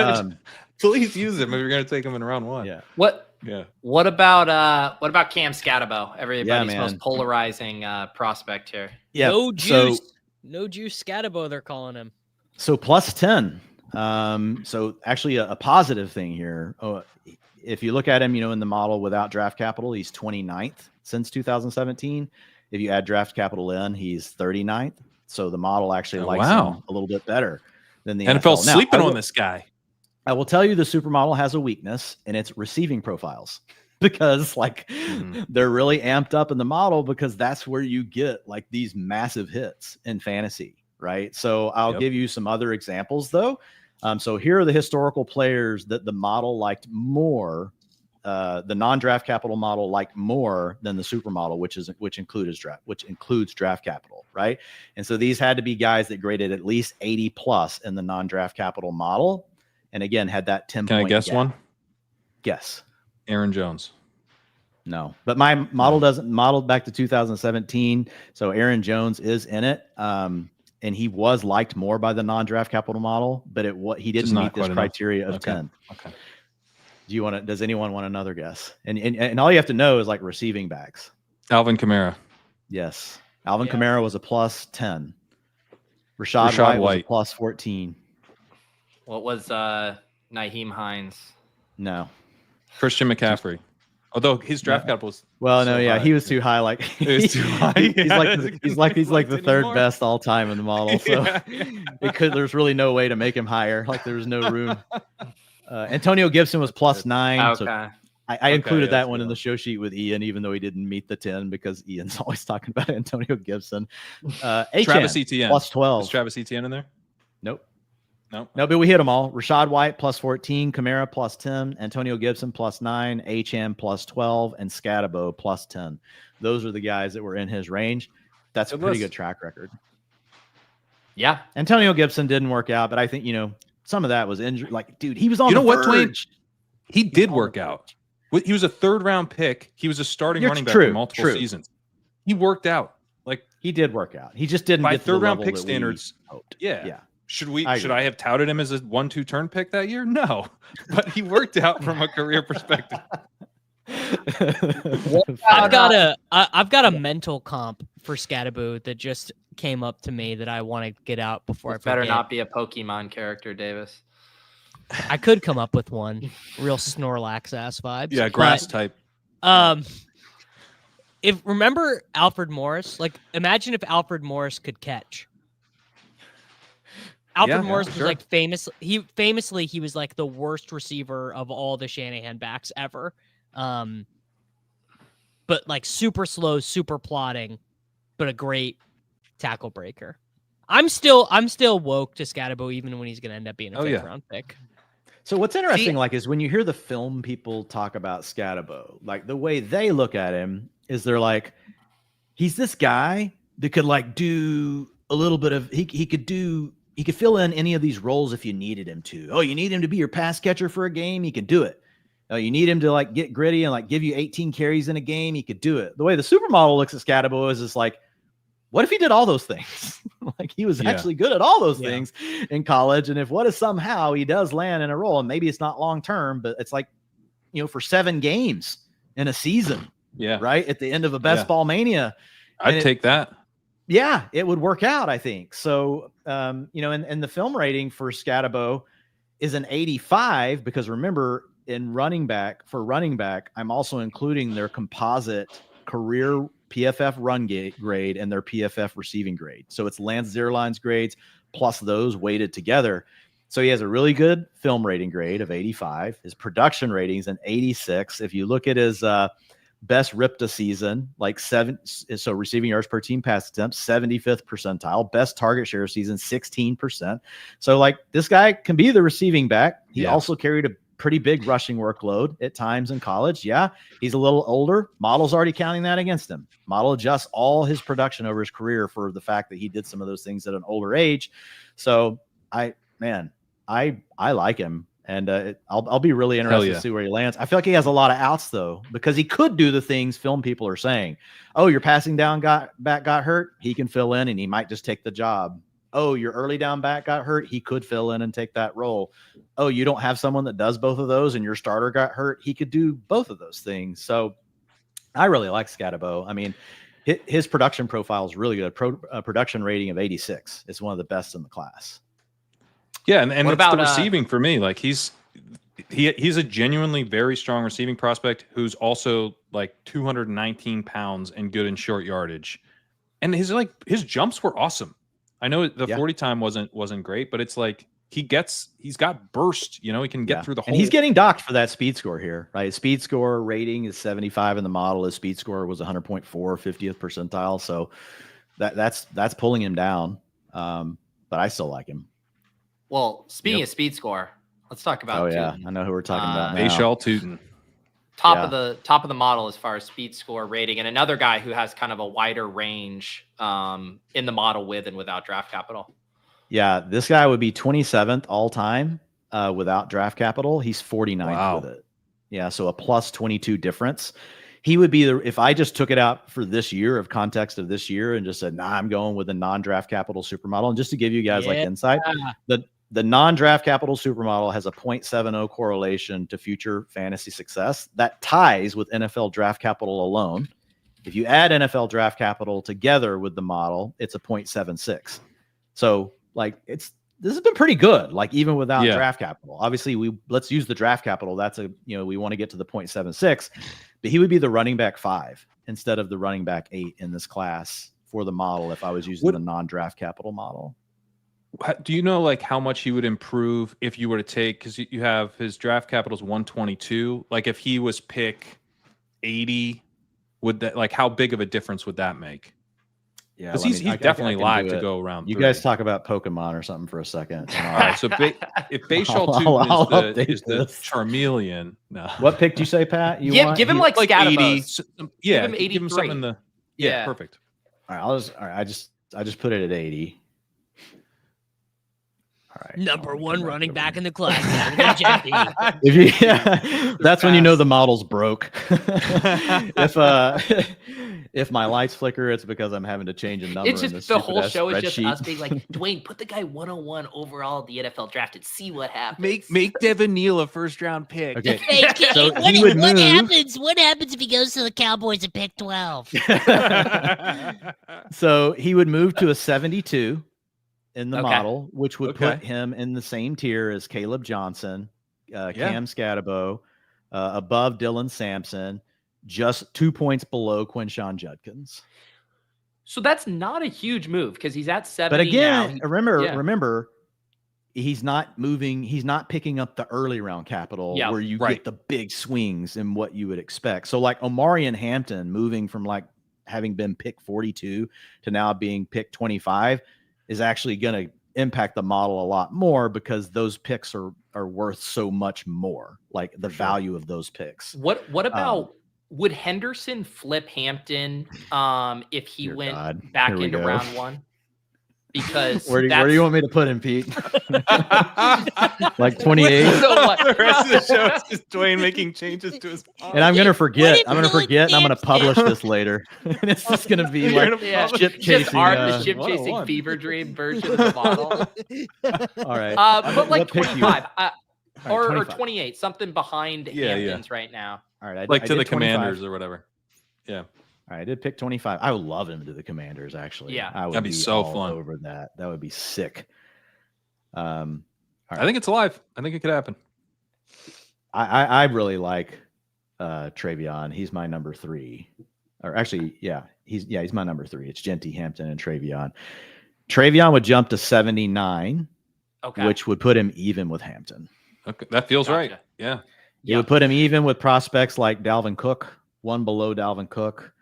please use him if you're going to take him in round 1. Yeah. What about Cam Skattebo? Everybody's most polarizing prospect here. Yeah. No juice Skattebo, they're calling him. So plus 10. So actually a positive thing here. If you look at him, in the model without draft capital, he's 29th since 2017. If you add draft capital in, he's 39th. So the model actually likes him a little bit better than the NFL. Sleeping on this guy. I will tell you the supermodel has a weakness, and it's receiving profiles, because they're really amped up in the model because that's where you get like these massive hits in fantasy. Right. So I'll give you some other examples though. So here are the historical players that the model liked more. The non-draft capital model liked more than the super model, which includes draft capital. Right. And so these had to be guys that graded at least 80 plus in the non-draft capital model. And again, had that 10 Can I guess gap. one? Guess. Aaron Jones. No, but my model doesn't model back to 2017. So Aaron Jones is in it. And he was liked more by the non-draft capital model, but he didn't meet this criteria of 10. Okay. Does anyone want another guess? And all you have to know is like receiving backs. Alvin Kamara. Yes. Alvin Kamara was a plus 10. Rashad White was a plus 14. What was Naheem Hines? No. Christian McCaffrey. Although his draft capital was well, so no, yeah, high. he was too high. Like It was too high. he's like the third anymore. best all time in the model. So Yeah. there's really no way to make him higher. Like there's no room. Antonio Gibson was +9. Okay. So I included yeah, that that's one in good. the show sheet with Ian, even though he didn't meet the 10 because Ian's always talking about Antonio Gibson. Travis Etienne. +12. Is Travis Etienne in there? Nope. No. No, but we hit them all. Rashad White +14, Kamara +10, Antonio Gibson +9, Achane +12, and Skattebo +10. Those are the guys that were in his range. That's a pretty good track record. Yeah. Antonio Gibson didn't work out, but I think, some of that was injury. Like, dude, he was on the what, Dwayne? verge. He did work out. He was a 3rd round pick. He was a starting running back for multiple seasons. He worked out. Like, he did work out. He just didn't by get to the 3rd round level pick that standards. we hoped. Yeah. Should agree. I have touted him as a 1-2 turn pick that year? No, but he worked out from a career perspective. I've got a mental comp for Skattebo that just came up to me that I want to get out before I better forget. not be a Pokemon character, Davis. I could come up with one. Real Snorlax ass vibes. Yeah, grass type. If remember Alfred Morris, like imagine if Alfred Morris could catch. Alfred Morris was like famously he was like the worst receiver of all the Shanahan backs ever. But like super slow, super plotting, but a great tackle breaker. I'm still woke to Skattebo even when he's going to end up being a 5th round pick. So what's interesting, is when you hear the film people talk about Skattebo, like the way they look at him is they're like, he's this guy that could like do a little bit of, he could fill in any of these roles if you needed him to. Oh, you need him to be your pass catcher for a game? He can do it. Oh, you need him to like get gritty and like give you 18 carries in a game? He could do it. The way the supermodel looks at Skattebo is like, what if he did all those things? Like he was actually good at all those things in college. And what if somehow he does land in a role, and maybe it's not long-term, but it's like, for 7 games in a season, right at the end of a best ball mania. I'd take that. Yeah, it would work out, I think. So, and the film rating for Skattebo is an 85 because remember in running back, I'm also including their composite career PFF run grade and their PFF receiving grade. So it's Lance Zierlein's grades plus those weighted together. So he has a really good film rating grade of 85. His production rating is an 86. If you look at his best RIPTA season, like 7, so receiving yards per team pass attempts, 75th percentile, best target share season, 16%. So like this guy can be the receiving back. He also carried a pretty big rushing workload at times in college. Yeah, he's a little older. Model's already counting that against him. Model adjusts all his production over his career for the fact that he did some of those things at an older age. So I like him. And I'll be really interested to see where he lands. I feel like he has a lot of outs, though, because he could do the things film people are saying. Oh, your passing down back got hurt. He can fill in, and he might just take the job. Oh, your early down back got hurt. He could fill in and take that role. Oh, you don't have someone that does both of those, and your starter got hurt. He could do both of those things. So I really like Skattebo. I mean, his production profile is really good. Production rating of 86. It's one of the best in the class. Yeah, and what about the receiving for me? Like he's a genuinely very strong receiving prospect who's also like 219 pounds and good in short yardage, and his jumps were awesome. I know the 40 time wasn't great, but it's like he's got burst. He can get through the whole. And he's getting docked for that speed score here, right? His speed score rating is 75 in the model. His speed score was 100.4, 50th percentile. So that's pulling him down. But I still like him. Well, speaking of speed score, let's talk about. Oh yeah, I know who we're talking about now. Bhayshul Tuten. Top of the model as far as speed score rating, and another guy who has kind of a wider range in the model with and without draft capital. Yeah, this guy would be 27th all time without draft capital. He's 49th with it. Yeah, so a plus 22 difference. He would be if I just took it out for this year of context of this year and just said, I'm going with a non-draft capital supermodel. And just to give you guys like insight, the non-draft capital supermodel has a 0.70 correlation to future fantasy success. That ties with NFL draft capital alone. If you add NFL draft capital together with the model, it's a 0.76. So like it's this has been pretty good. Like even without Yeah. draft capital, obviously let's use the draft capital. That's we want to get to the 0.76, but he would be the running back 5 instead of the running back 8 in this class for the model. If I was using the non-draft capital model. Do you know like how much he would improve if you were to take, because you have his draft capital is 122. Like if he was pick 80, would that, like, how big of a difference would that make? Yeah, because he's definitely live to go around. You 3. guys talk about Pokemon or something for a second. All right, so if Bhayshul Tuten is the Charmeleon, no. What pick do you say, Pat? Give him like Skattebo. 80. Yeah, give him 83. Give him something in the perfect. All right, I just put it at 80. All right. Number 1 running back in the class. Jeanty. That's when you know the model's broke. If my lights flicker, it's because I'm having to change a number. It's just the whole show is just us spreadsheet. being like, Dwayne, put the guy 101 overall in the NFL draft and see what happens. Make Devin Neal a first round pick. Okay. So So he would what move. happens? What happens if he goes to the Cowboys at pick 12? So he would move to a 72 in the Okay. model, which would Okay. put him in the same tier as Kaleb Johnson, Cam Skattebo, above Dylan Sampson, just 2 points below Quinshawn Judkins. So that's not a huge move because he's at 70 But again, now. remember, he's not moving. He's not picking up the early round capital where you get the big swings in what you would expect. So like Omarion Hampton moving from like having been pick 42 to now being pick 25 is actually going to impact the model a lot more because those picks are worth so much more, like the value of those picks. What about would Henderson flip Hampton if he went back Here we into go. round 1? Because where do you want me to put him, Pete? Like 28. The rest of the show is just Dwayne making changes to his model. And I'm gonna forget. I'm gonna What if forget, and I'm gonna Dylan publish this later. And it's just gonna be You're like gonna ship just chasing. the ship chasing 101. fever dream version of the model. All right. But like What pick you- 25 All right, or 25. 28, something behind Yeah, yeah. Hamptons right now. All right. Like I to did the 25. Commanders or whatever. Yeah. All right, I did pick 25. I would love him to the Commanders. Actually, Yeah. I would That'd be so all fun. over that. That would be sick. All right. I think it's alive. I think it could happen. I really like Travion. He's my number 3. Or actually, he's my number 3. It's Jeanty, Hampton, and Travion. Travion would jump to 79, Okay. which would put him even with Hampton. Okay, that feels Gotcha. right. Yeah. It would put him even with prospects like Dalvin Cook, 1 below Dalvin Cook.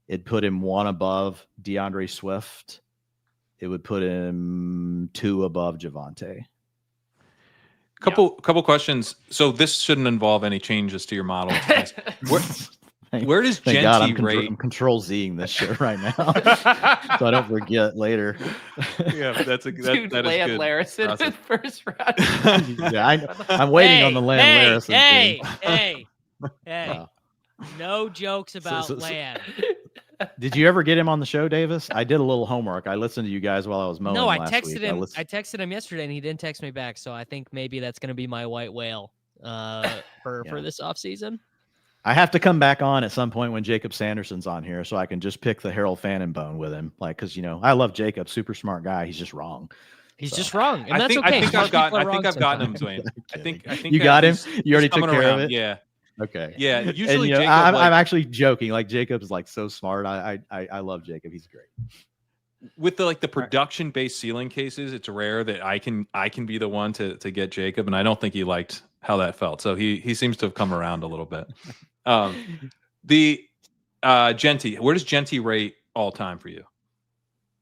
It'd put him 1 above DeAndre Swift. It would put him 2 above Javonte. Couple questions. So this shouldn't involve any changes to your model. Where does Thank God I'm, Jeanty rate? I'm control Zing this shit right now, so I don't forget later. Yeah, that's a Dude, that is Land good. Larison in Process. first round. Yeah, I'm waiting on the Land Larison thing. Hey. Wow. No jokes about so- land. Did you ever get him on the show, Davis? I did a little homework. I listened to you guys while I was mowing. No, I last texted week. him. I texted him yesterday, and he didn't text me back. So I think maybe that's going to be my white whale for this offseason. I have to come back on at some point when Jacob Sanderson's on here, so I can just pick the Harold Fannin bone with him. Like, because I love Jacob, super smart guy. He's just wrong. He's So- just wrong, and I that's think okay. I think I've Smart got people are I think wrong I've gotten him, sometimes. Dwayne. I think You got him. he's You already coming took care around. of it. Yeah. Okay. Yeah. And, Usually Jacob. I'm like, actually joking. Like Jacob's like so smart. I love Jacob. He's great. with the production based ceiling cases, it's rare that I can be the one to get Jacob, and I don't think he liked how that felt. So he seems to have come around a little bit. The Jeanty, where does Jeanty rate all time for you?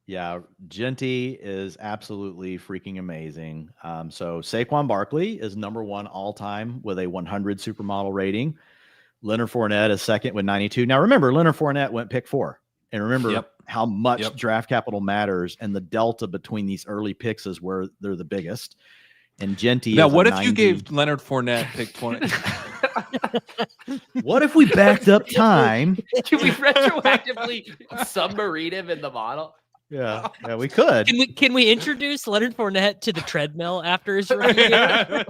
Yeah, Jeanty is absolutely freaking amazing. So Saquon Barkley is number 1 all time with a 100 supermodel rating. Leonard Fournette is second with 92. Now remember, Leonard Fournette went pick 4, and remember how much draft capital matters, and the delta between these early picks is where they're the biggest. And Jeanty. Now, is what a if 90. you gave Leonard Fournette pick 20? What if we backed up time? Can we retroactively submarine him in the model? Yeah, we could. Can we introduce Leonard Fournette to the treadmill after his rookie year?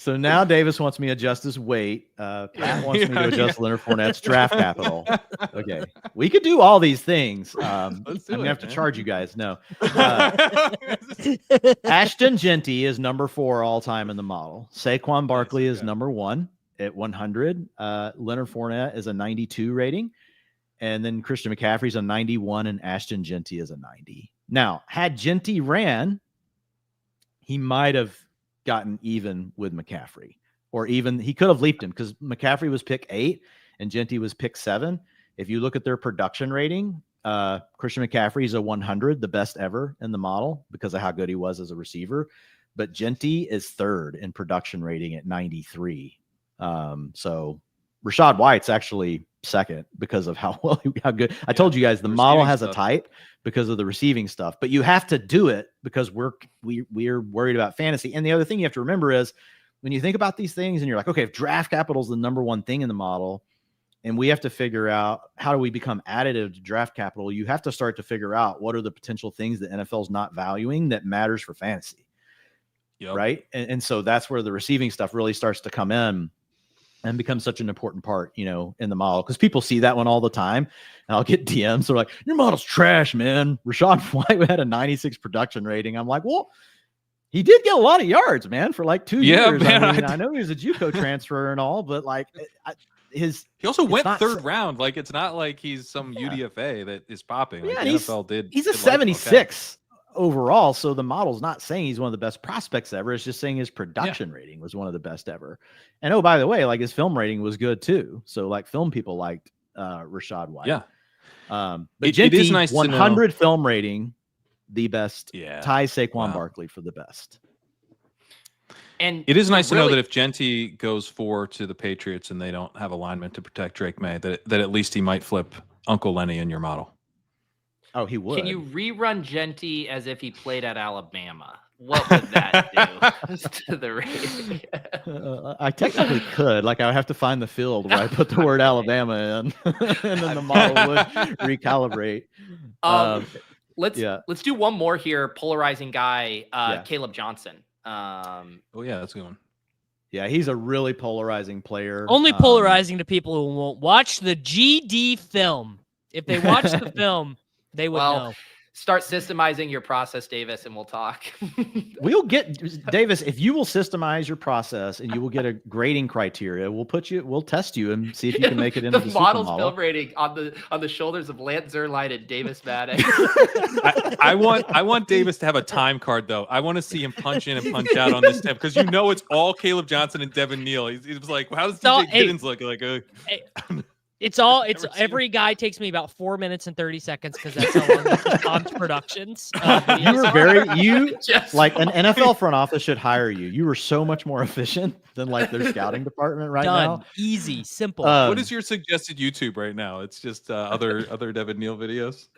So now Davis wants me to adjust his weight. Pat wants me to adjust Leonard Fournette's draft capital. Okay, we could do all these things. I'm gonna have to charge you guys. No, Ashton Jeanty is number 4 all time in the model. Saquon Barkley is number 1 at 100. Leonard Fournette is a 92 rating, and then Christian McCaffrey's a 91, and Ashton Jeanty is a 90. Now, had Jeanty ran, he might have gotten even with McCaffrey, or even he could have leaped him because McCaffrey was pick 8 and Jeanty was pick 7. If you look at their production rating, Christian McCaffrey is a 100, the best ever in the model because of how good he was as a receiver. But Jeanty is 3rd in production rating at 93. So Rachaad White's actually 2nd because of how good. I told you guys the model has a type because of the receiving stuff, but you have to do it because we're worried about fantasy. And the other thing you have to remember is when you think about these things and you're like, okay, if draft capital is the number 1 thing in the model and we have to figure out how do we become additive to draft capital, you have to start to figure out what are the potential things that NFL's not valuing that matters for fantasy. Yep. Right. And so that's where the receiving stuff really starts to come in and becomes such an important part, in the model, because people see that one all the time. And I'll get DMs. They're like, your model's trash, man. Rachaad White had a 96 production rating. I'm like, well, he did get a lot of yards, man, for like 2 years. Man, I know he was a JUCO transfer and all, but like he also went 3rd round. Like, it's not like he's some UDFA that is popping. Like, the NFL did. He's a 76. Overall, so the model's not saying he's one of the best prospects ever. It's just saying his production rating was one of the best ever. And oh, by the way, like his film rating was good too. So like film people liked Rachaad White. Yeah. But it is nice 100 film rating, the best. Yeah. Ties Saquon Barkley for the best. And it is nice to know that if Jeanty goes 4 to the Patriots and they don't have alignment to protect Drake May, that at least he might flip Uncle Lenny in your model. Oh, he would. Can you rerun Jeanty as if he played at Alabama? What would that do to the rating? I technically could. Like, I would have to find the field where I put the word Alabama in, and then the model would recalibrate. Let's do one more here. Polarizing guy, Kaleb Johnson. Oh yeah, that's a good one. Yeah, he's a really polarizing player. Only polarizing to people who won't watch the GD film. If they watch the film, they would know. Start systemizing your process, Davis, and we'll talk. We'll get Davis. If you will systemize your process and you will get a grading criteria, we'll test you and see if you can make it into the model's model. Film rating on the shoulders of Lance Zierlein and Davis Maddox. I want Davis to have a time card though. I want to see him punch in and punch out on this temp because it's all Kaleb Johnson and Devin Neal. He was like, how does DJ Giddens look like? It's every guy takes me about 4 minutes and 30 seconds because that's how long Tom's productions. You were like an NFL front office should hire you. You were so much more efficient than like their scouting department right now. Easy, simple. What is your suggested YouTube right now? It's just other Devin Neal videos.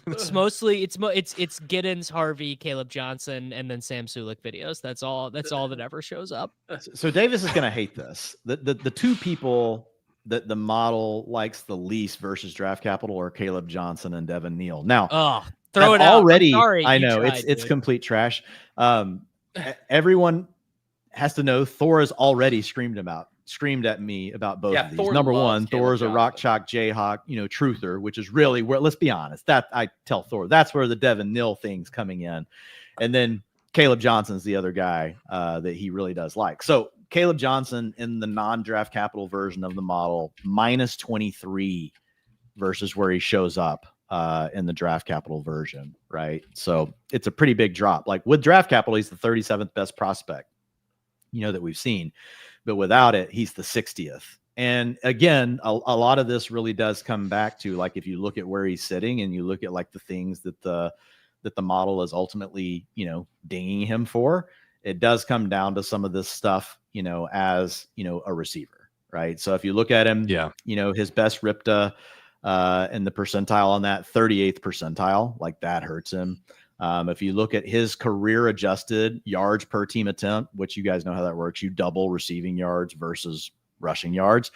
It's mostly it's Giddens, Harvey, Kaleb Johnson, and then Sam Sulik videos. That's all that ever shows up. So Davis is gonna hate this. The two people that the model likes the least versus draft capital are Kaleb Johnson and Devin Neal. Now, throw it out. Already, Sorry, I know it's complete trash. Everyone has to know Thor has already screamed at me about both of these. Thor Number one, Kaleb Thor is a Johnson. rock chalk Jayhawk, truther, which is really where, let's be honest, that I tell Thor, that's where the Devin Neal thing's coming in. And then Kaleb Johnson's the other guy that he really does like. So Kaleb Johnson in the non-draft capital version of the model, -23 versus where he shows up in the draft capital version, right? So it's a pretty big drop. Like with draft capital, he's the 37th best prospect, that we've seen. But without it, he's the 60th. And again, a lot of this really does come back to, like, if you look at where he's sitting and you look at like the things that the model is ultimately, dinging him for, it does come down to some of this stuff, as, a receiver, right? So if you look at him, his best RIPTA in the percentile on that 38th percentile, like that hurts him. If you look at his career adjusted yards per team attempt, which you guys know how that works, you double receiving yards versus rushing yards.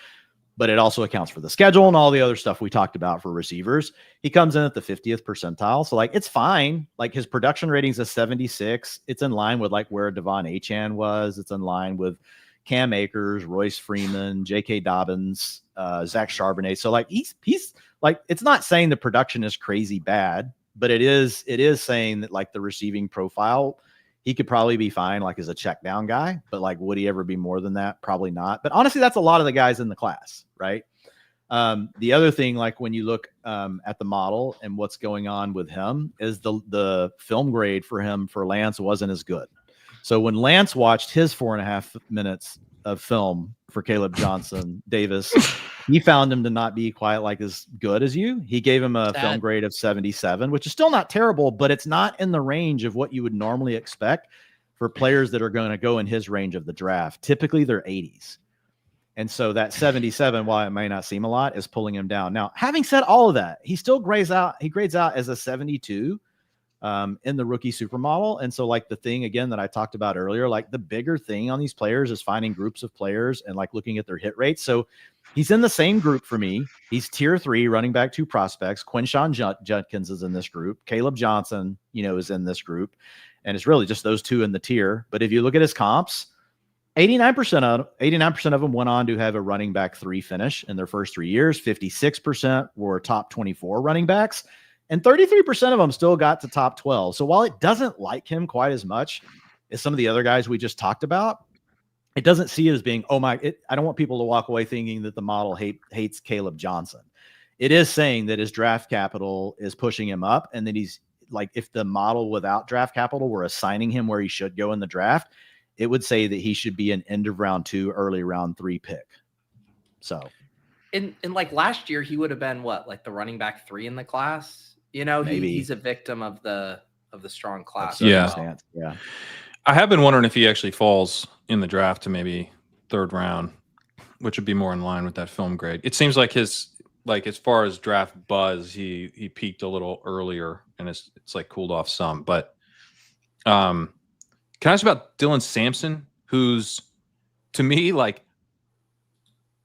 but it also accounts for the schedule and all the other stuff we talked about for receivers. He comes in at the 50th percentile. So like, it's fine. Like his production ratings is 76. It's in line with like where Devon Achane was. It's in line with Cam Akers, Royce Freeman, J.K. Dobbins, Zach Charbonnet. So like, he's like, it's not saying the production is crazy bad, but it is saying that like the receiving profile, he could probably be fine, like as a check down guy, but like, would he ever be more than that? Probably not. But honestly, that's a lot of the guys in the class, right? The other thing, like when you look at the model and what's going on with him is the film grade for him for Lance wasn't as good. So when Lance watched his 4.5 minutes of film for Kaleb Johnson Davis, he found him to not be quite like as good as you. He gave him a film grade of 77, which is still not terrible, but it's not in the range of what you would normally expect for players that are going to go in his range of the draft. Typically they're 80s. And so that 77, while it may not seem a lot, is pulling him down. Now, having said all of that, he still grades out as a 72 in the rookie supermodel. And so like the thing again that I talked about earlier, like the bigger thing on these players is finding groups of players and like looking at their hit rates. So he's in the same group for me. He's tier 3 running back 2 prospects. Quinshawn Judkins is in this group. Kaleb Johnson, is in this group. And it's really just those two in the tier. But if you look at his comps, 89% of them went on to have a running back 3 finish in their first 3 years. 56% were top 24 running backs. And 33% of them still got to top 12. So while it doesn't like him quite as much as some of the other guys we just talked about, it doesn't see it as being, I don't want people to walk away thinking that the model hates Kaleb Johnson. It is saying that his draft capital is pushing him up, and that he's like, if the model without draft capital were assigning him where he should go in the draft, it would say that he should be an end of round 2, early round 3 pick. So in like last year, he would have been what, like the running back 3 in the class? He's a victim of the strong class. Yeah. Yeah. I have been wondering if he actually falls in the draft to maybe 3rd round, which would be more in line with that film grade. It seems like his, like as far as draft buzz, he peaked a little earlier and it's like cooled off some. But can I ask about Dylan Sampson, who's to me like,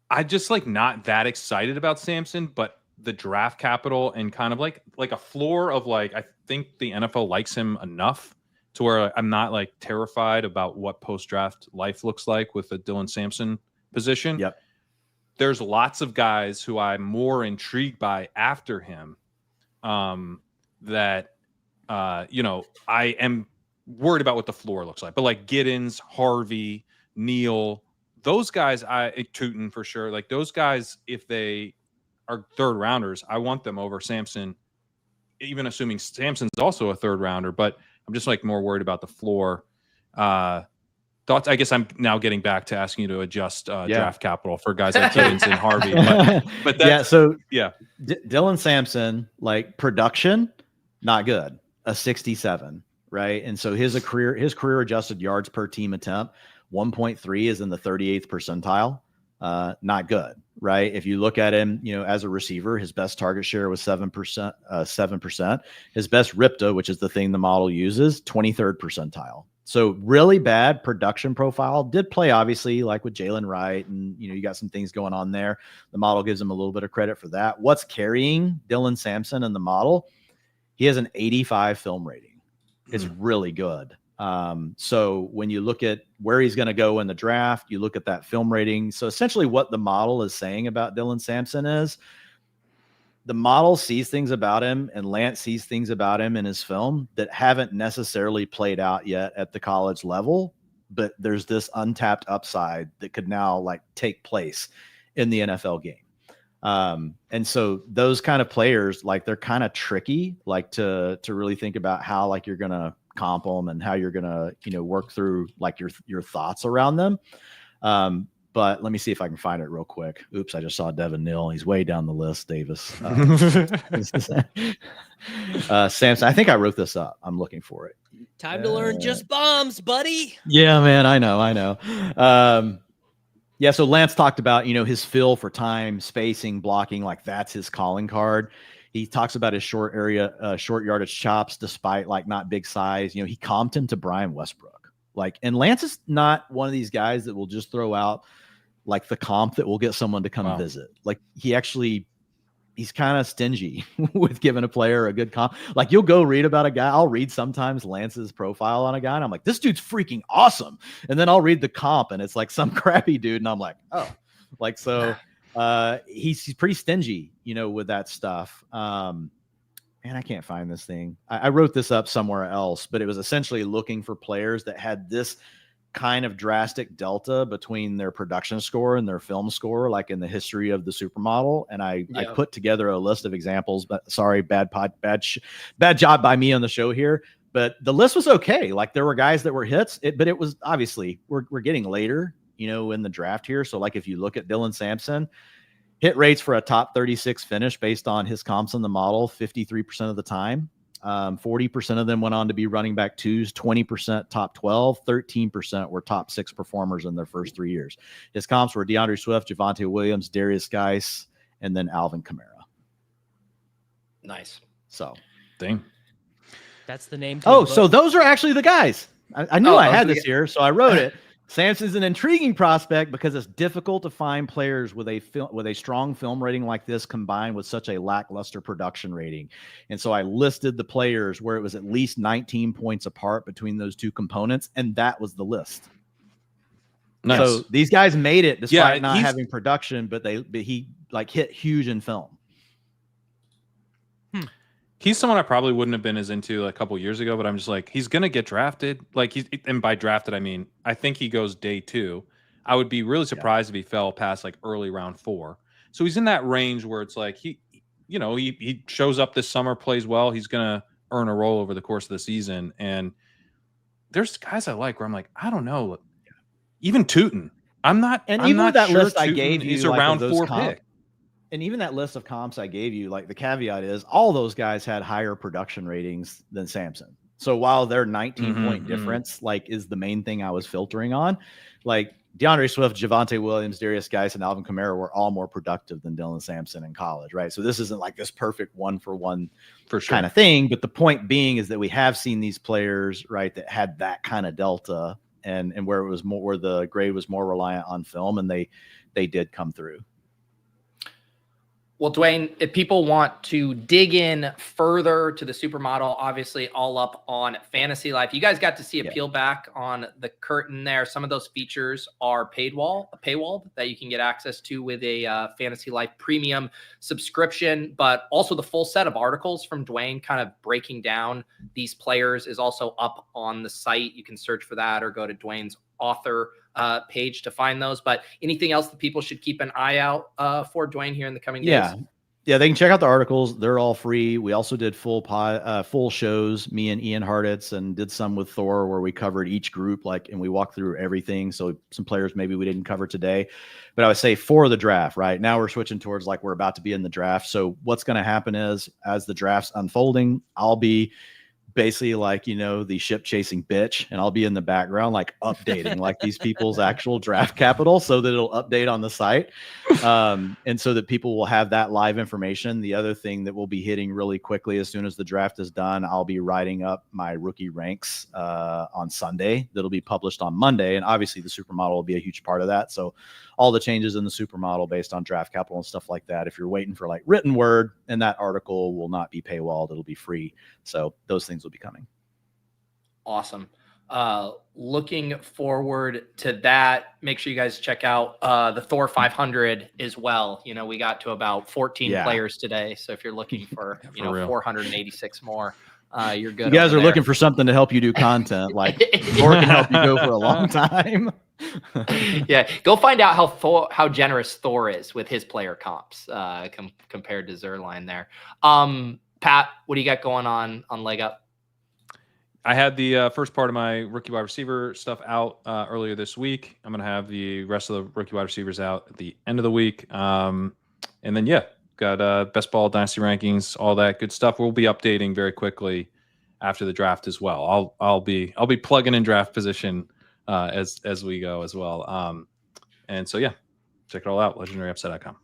I just like not that excited about Sampson, but the draft capital and kind of like a floor of like, I think the NFL likes him enough to where I'm not like terrified about what post-draft life looks like with the Dylan Sampson position. Yep. There's lots of guys who I'm more intrigued by after him that, I am worried about what the floor looks like. But like Giddens, Harvey, Neal, those guys, Tuten for sure, like those guys, if they are 3rd rounders, I want them over Sampson, even assuming Sampson's also a 3rd rounder, but I'm just like more worried about the floor. Thoughts? I guess I'm now getting back to asking you to adjust draft capital for guys like Giddens and Harvey. But that's, Dylan Sampson, like production, not good, a 67, right? And so his career adjusted yards per team attempt, 1.3 is in the 38th percentile. Not good, right? If you look at him, as a receiver, his best target share was 7%. His best RIPTA, which is the thing the model uses, 23rd percentile. So really bad production profile. Did play obviously like with Jalen Wright, and you got some things going on there. The model gives him a little bit of credit for that. What's carrying Dylan Sampson in the model? He has an 85 film rating. It's really good. So when you look at where he's going to go in the draft, you look at that film rating. So essentially what the model is saying about Dylan Sampson is the model sees things about him, and Lance sees things about him in his film that haven't necessarily played out yet at the college level, but there's this untapped upside that could now like take place in the NFL game. And so those kind of players, like they're kind of tricky, like to really think about how like you're going to comp them and how you're going to, work through like your thoughts around them. But let me see if I can find it real quick. Oops, I just saw Devin Neal. He's way down the list, Davis. Sampson, I think I wrote this up. I'm looking for it. Time to learn just bombs, buddy. Yeah, man, I know. So Lance talked about, his feel for time, spacing, blocking, like that's his calling card. He talks about his short yardage chops, despite like not big size. He comped him to Brian Westbrook. And Lance is not one of these guys that will just throw out like the comp that will get someone to come visit. Like he's kind of stingy with giving a player a good comp. Like you'll go read about a guy. I'll read sometimes Lance's profile on a guy and I'm like, this dude's freaking awesome. And then I'll read the comp and it's like some crappy dude. And I'm like, oh, like, so he's pretty stingy, with that stuff. And I can't find this thing. I wrote this up somewhere else, but it was essentially looking for players that had this kind of drastic delta between their production score and their film score, like in the history of the supermodel. And I put together a list of examples, but sorry, bad job by me on the show here. But the list was okay. Like there were guys that were hits, but it was obviously we're getting later, in the draft here. So like if you look at Dylan Sampson, hit rates for a top 36 finish based on his comps in the model, 53% of the time. 40% of them went on to be running back twos, 20% top 12, 13% were top 6 performers in their first 3 years. His comps were DeAndre Swift, Javonte Williams, Darius Geis, and then Alvin Kamara. Nice. So, dang. That's the name. So those are actually the guys. I knew I had this here, so I wrote it. Sampson's an intriguing prospect because it's difficult to find players with a strong film rating like this combined with such a lackluster production rating. And so I listed the players where it was at least 19 points apart between those two components, and that was the list. Nice. So these guys made it despite not having production, but he like hit huge in film. He's someone I probably wouldn't have been as into a couple years ago, but I'm just like, he's going to get drafted. Like and by drafted, I mean, I think he goes day 2. I would be really surprised if he fell past like early round 4. So he's in that range where it's like, he shows up this summer, plays well. He's going to earn a role over the course of the season. And there's guys I like where I'm like, I don't know. Even Tuten. I'm not that sure list Tuten I gave you is a round 4 pick. And even that list of comps I gave you, like the caveat is all those guys had higher production ratings than Sampson. So while their 19-point difference, like, is the main thing I was filtering on, like DeAndre Swift, Javonte Williams, Darius Geis, and Alvin Kamara were all more productive than Dylan Sampson in college, right? So this isn't like this perfect one-for-one kind of thing. But the point being is that we have seen these players, right, that had that kind of delta and where it was more, where the grade was more reliant on film, and they did come through. Well, Dwain, if people want to dig in further to the supermodel, obviously all up on Fantasy Life. You guys got to see a peel back on the curtain there. Some of those features are paywall that you can get access to with a Fantasy Life premium subscription, but also the full set of articles from Dwain kind of breaking down these players is also up on the site. You can search for that or go to Dwain's author page to find those. But anything else that people should keep an eye out for, Dwain, here in the coming days? Yeah, they can check out the articles. They're all free. We also did full shows, me and Ian Harditz, and did some with Thor where we covered each group, and we walked through everything. So some players maybe we didn't cover today, but I would say for the draft, right now we're switching towards we're about to be in the draft. So what's going to happen is as the draft's unfolding, I'll be basically the ship chasing bitch, and I'll be in the background updating these people's actual draft capital so that it'll update on the site, and so that people will have that live information. The other thing that will be hitting really quickly as soon as the draft is done, I'll be writing up my rookie ranks on Sunday. That'll be published on Monday, and obviously the supermodel will be a huge part of that. So all the changes in the supermodel based on draft capital and stuff like that, if you're waiting for written word, and that article will not be paywalled, it'll be free. So those things will be coming. Awesome. Looking forward to that. Make sure you guys check out the Thor 500 as well. We got to about 14 players today. So if you're looking for, 486 more, you're good. You guys are looking for something to help you do content. Thor can help you go for a long time. Yeah, go find out how generous Thor is with his player comps compared to Zerline there. Pat, what do you got going on Leg Up? I had the first part of my rookie wide receiver stuff out earlier this week. I'm going to have the rest of the rookie wide receivers out at the end of the week. And then, got best ball dynasty rankings, all that good stuff. We'll be updating very quickly after the draft as well. I'll be plugging in draft position as we go as well. And so, check it all out. LegendaryUpside.com.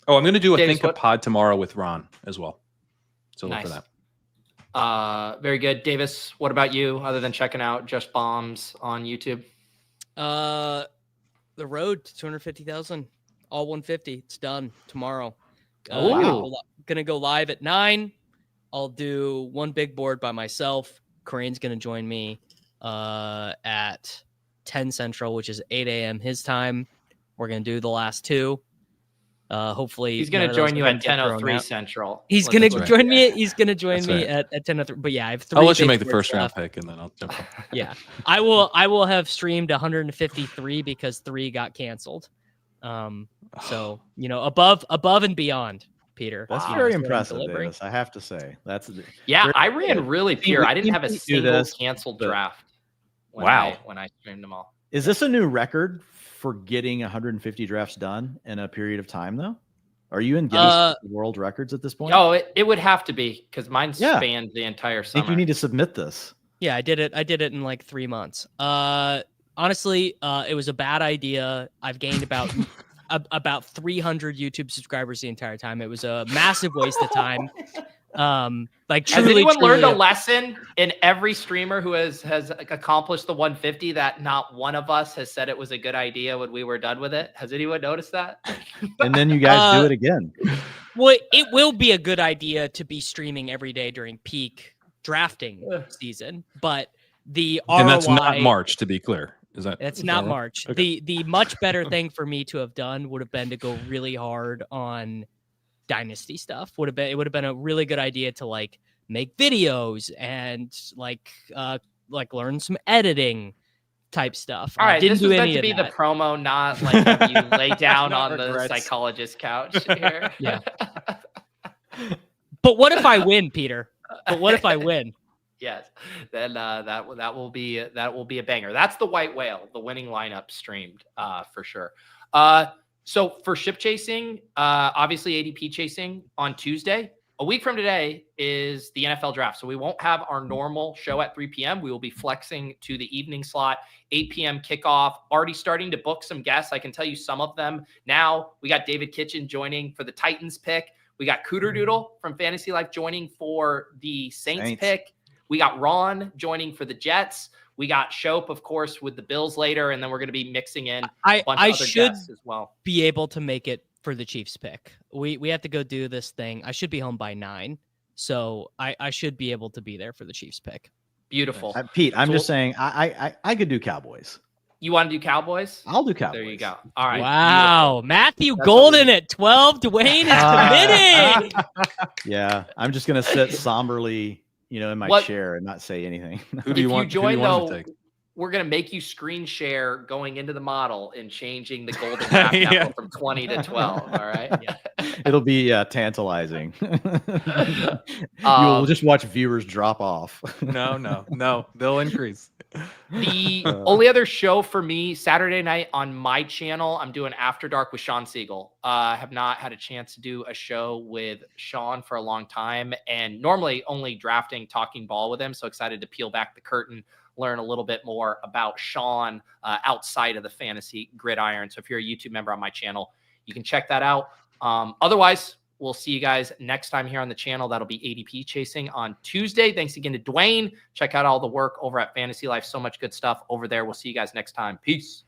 Oh, I'm going to do a pod tomorrow with Ron as well. So look for that. Very good. Davis, what about you, other than checking out Just Bombs on YouTube? the road to 250,000, all 150. It's done tomorrow. Gonna go live at 9. I'll do one big board by myself. Corinne's gonna join me at 10 Central, which is 8 a.m. his time. We're gonna do the last 2. Hopefully he's going to join you at 10:03 Central. He's going to join me. He's going to join me at 10:03. But yeah, I have 3. I'll let you make the first round pick, and then I'll jump in. Yeah, I will have streamed 153 because 3 got canceled. So above and beyond, Peter. That's very impressive, Davis, I have to say. I ran really pure. I didn't have a single canceled draft. When I streamed them all. Is this a new record for getting 150 drafts done in a period of time, though? Are you in Guinness World Records at this point? Oh, it would have to be, because mine spanned the entire summer. I think you need to submit this. Yeah, I did it in like 3 months. Honestly, it was a bad idea. I've gained about 300 YouTube subscribers the entire time. It was a massive waste of time. Has anyone learned a lesson in every streamer who has accomplished the 150 that not one of us has said it was a good idea when we were done with it? Has anyone noticed that? And then you guys do it again. Well, it will be a good idea to be streaming every day during peak drafting season, but the ROI, and that's not March, to be clear. It's not March. Okay. The much better thing for me to have done would have been to go really hard on Dynasty stuff. It would have been a really good idea to like make videos and like learn some editing type stuff. All right, this was meant to be the promo, not like have you lay down on the psychologist couch here. Yeah. But what if I win, Peter? But what if I win? Yes, then that will be a banger. That's the White Whale, the winning lineup streamed for sure. So for ship chasing, obviously ADP chasing on Tuesday. A week from today is the NFL draft. So we won't have our normal show at 3 p.m. We will be flexing to the evening slot, 8 p.m. kickoff. Already starting to book some guests. I can tell you some of them now. We got David Kitchen joining for the Titans pick. We got Cooter Doodle from Fantasy Life joining for the Saints pick. We got Ron joining for the Jets. We got Shope, of course, with the Bills later, and then we're going to be mixing in a bunch of other guests as well. Be able to make it for the Chiefs pick. We have to go do this thing. I should be home by 9, so I should be able to be there for the Chiefs pick. Beautiful. Pete, I'm just saying I could do Cowboys. You want to do Cowboys? I'll do Cowboys. There you go. All right. Wow. Beautiful. Matthew Golden at 12. Dwain is committed. Yeah. I'm just going to sit somberly, in my chair and not say anything. Who do you want to take? We're going to make you screen share going into the model and changing the golden draft capital from 20 to 12. All right. Yeah. It'll be tantalizing. You'll just watch viewers drop off. No. They'll increase. The only other show for me Saturday night on my channel, I'm doing After Dark with Sean Siegel. I have not had a chance to do a show with Sean for a long time, and normally only drafting, talking ball with him. So excited to peel back the curtain, learn a little bit more about Sean outside of the fantasy gridiron. So if you're a YouTube member on my channel, you can check that out. Otherwise, we'll see you guys next time here on the channel. That'll be ADP chasing on Tuesday. Thanks again to Dwain. Check out all the work over at Fantasy Life. So much good stuff over there. We'll see you guys next time. Peace.